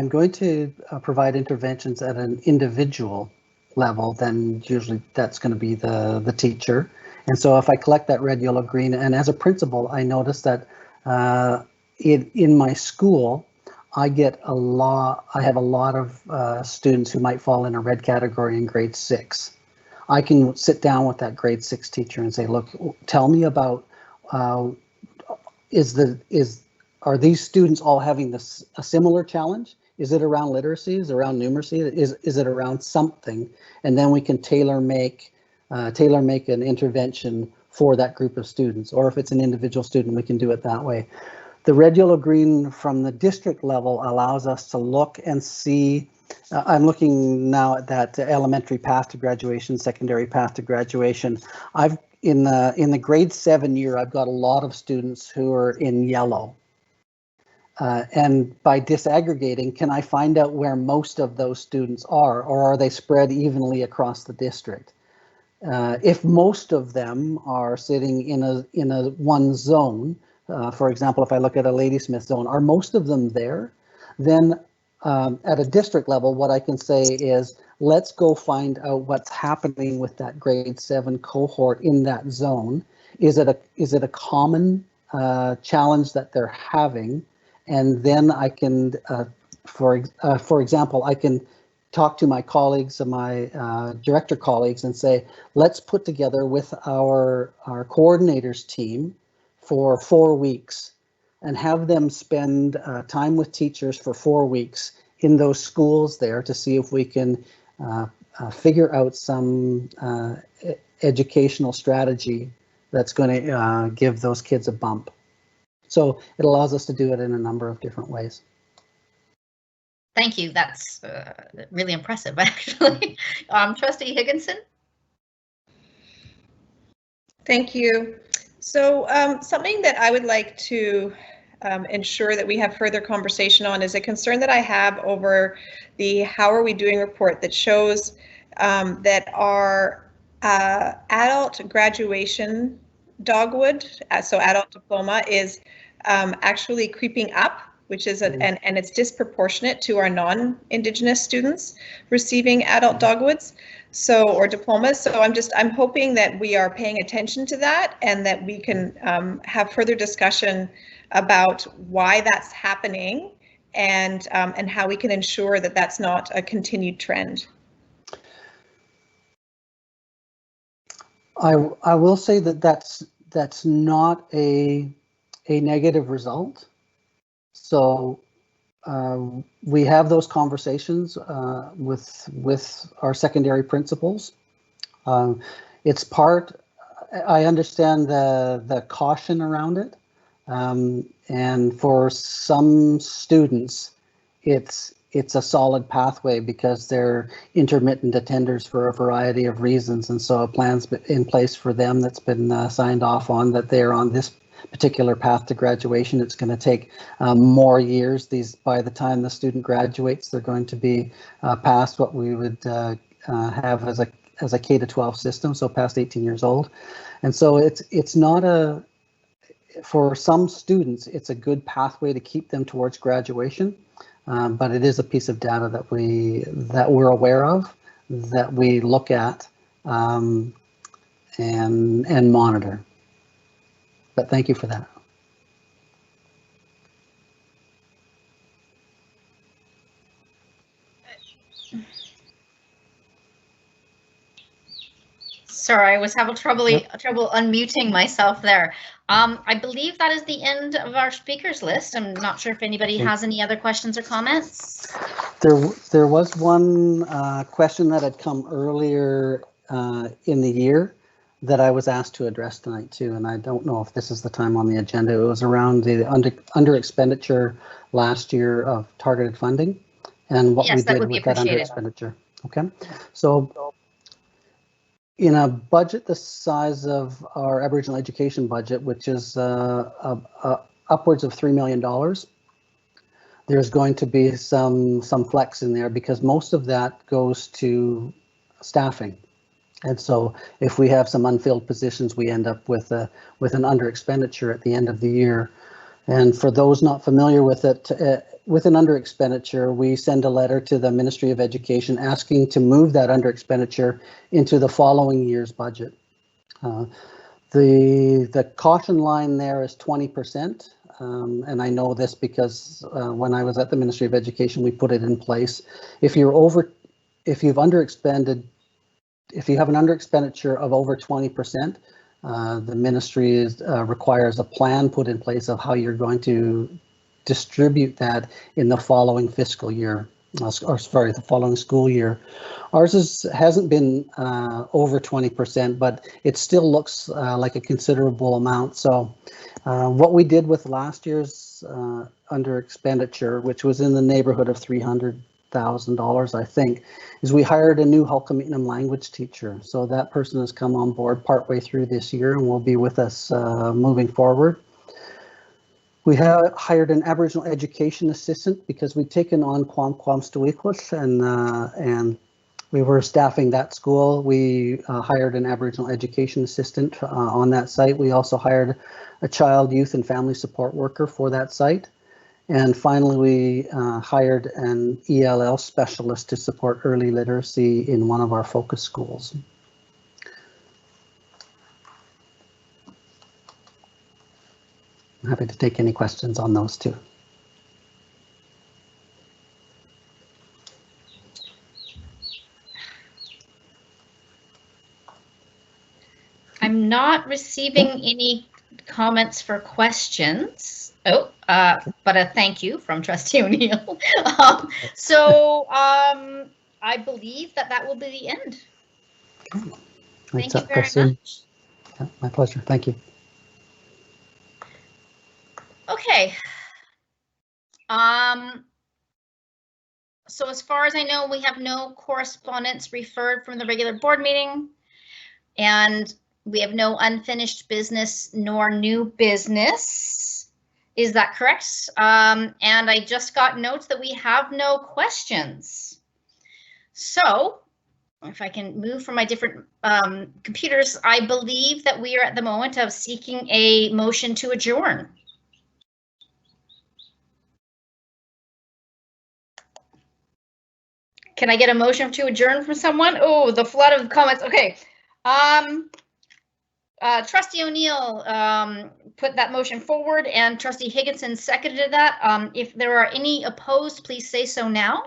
going to provide interventions at an individual level, then usually that's going to be the teacher. And so if I collect that red, yellow, green, and as a principal, I notice that in my school, I have a lot of students who might fall in a red category in grade 6. I can sit down with that grade 6 teacher and say, look, tell me about, are these students all having a similar challenge? Is it around literacy? Is it around numeracy? Is it around something? And then we can tailor make an intervention for that group of students. Or if it's an individual student, we can do it that way. The red, yellow, green from the district level allows us to look and see. I'm looking now at that elementary path to graduation, secondary path to graduation. In the grade 7 year, I've got a lot of students who are in yellow. And by disaggregating, can I find out where most of those students are, or are they spread evenly across the district? If most of them are sitting in a one zone, for example, if I look at a Ladysmith zone, are most of them there? Then at a district level, what I can say is, let's go find out what's happening with that grade 7 cohort in that zone. Is it a common challenge that they're having? and then I can, for example, I can talk to my colleagues and my director colleagues and say, let's put together with our coordinators team for 4 weeks and have them spend time with teachers for 4 weeks in those schools there to see if we can figure out some educational strategy that's going to give those kids a bump. So it allows us to do it in a number of different ways. Thank you. That's really impressive, actually. Trustee Higginson? Thank you. So something that I would like to ensure that we have further conversation on is a concern that I have over the How Are We Doing report that shows that our adult graduation dogwood, so adult diploma, is actually creeping up, which is and it's disproportionate to our non-Indigenous students receiving adult dogwoods, or diplomas. So I'm hoping that we are paying attention to that and that we can have further discussion about why that's happening and how we can ensure that that's not a continued trend. I will say that that's not a negative result. So we have those conversations with our secondary principals. It's part. I understand the caution around it, and for some students, it's a solid pathway because they're intermittent attenders for a variety of reasons, and so a plan's in place for them that's been signed off on that they're on this particular path to graduation. It's going to take more years. By the time the student graduates, they're going to be past what we would have as a K-12 system, so past 18 years old. And so it's not for some students, it's a good pathway to keep them towards graduation. But it is a piece of data that we're aware of, that we look at and monitor. But thank you for that. Sorry, I was having trouble unmuting myself there. I believe that is the end of our speakers list. I'm not sure if anybody has any other questions or comments. There was one question that had come earlier in the year that I was asked to address tonight too, and I don't know if this is the time on the agenda. It was around the under expenditure last year of targeted funding and what we did with that under expenditure. Okay, so in a budget the size of our Aboriginal education budget, which is upwards of $3 million, there's going to be some flex in there because most of that goes to staffing. And so if we have some unfilled positions, we end up with an under expenditure at the end of the year. And for those not familiar with it, with an under expenditure, we send a letter to the Ministry of Education asking to move that under expenditure into the following year's budget. The caution line there is 20%. And I know this because when I was at the Ministry of Education, we put it in place. If you have an under expenditure of over 20%, the ministry requires a plan put in place of how you're going to distribute that in the following fiscal year, the following school year. Ours hasn't been over 20%, but it still looks like a considerable amount. So what we did with last year's under expenditure, which was in the neighborhood of $300,000, I think, is we hired a new Hul'qumi'num language teacher. So that person has come on board partway through this year and will be with us moving forward. We have hired an Aboriginal education assistant because we'd taken on Quam Stuikwish and we were staffing that school. We hired an Aboriginal education assistant on that site. We also hired a child, youth, and family support worker for that site. And finally, we hired an ELL specialist to support early literacy in one of our focus schools. I'm happy to take any questions on those two. I'm not receiving any comments for questions. Oh, but a thank you from Trustee O'Neill. I believe that will be the end. Thank you very much. Yeah, my pleasure. Thank you. Okay. So as far as I know, we have no correspondence referred from the regular board meeting, and we have no unfinished business nor new business. Is that correct? And I just got notes that we have no questions. So if I can move from my different computers, I believe that we are at the moment of seeking a motion to adjourn. Can I get a motion to adjourn from someone? Oh, the flood of comments. Okay. Trustee O'Neill put that motion forward, and Trustee Higginson seconded that. If there are any opposed, please say so now.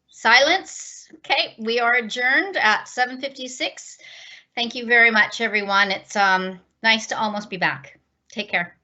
Silence. Okay, we are adjourned at 7:56. Thank you very much, everyone. It's nice to almost be back. Take care.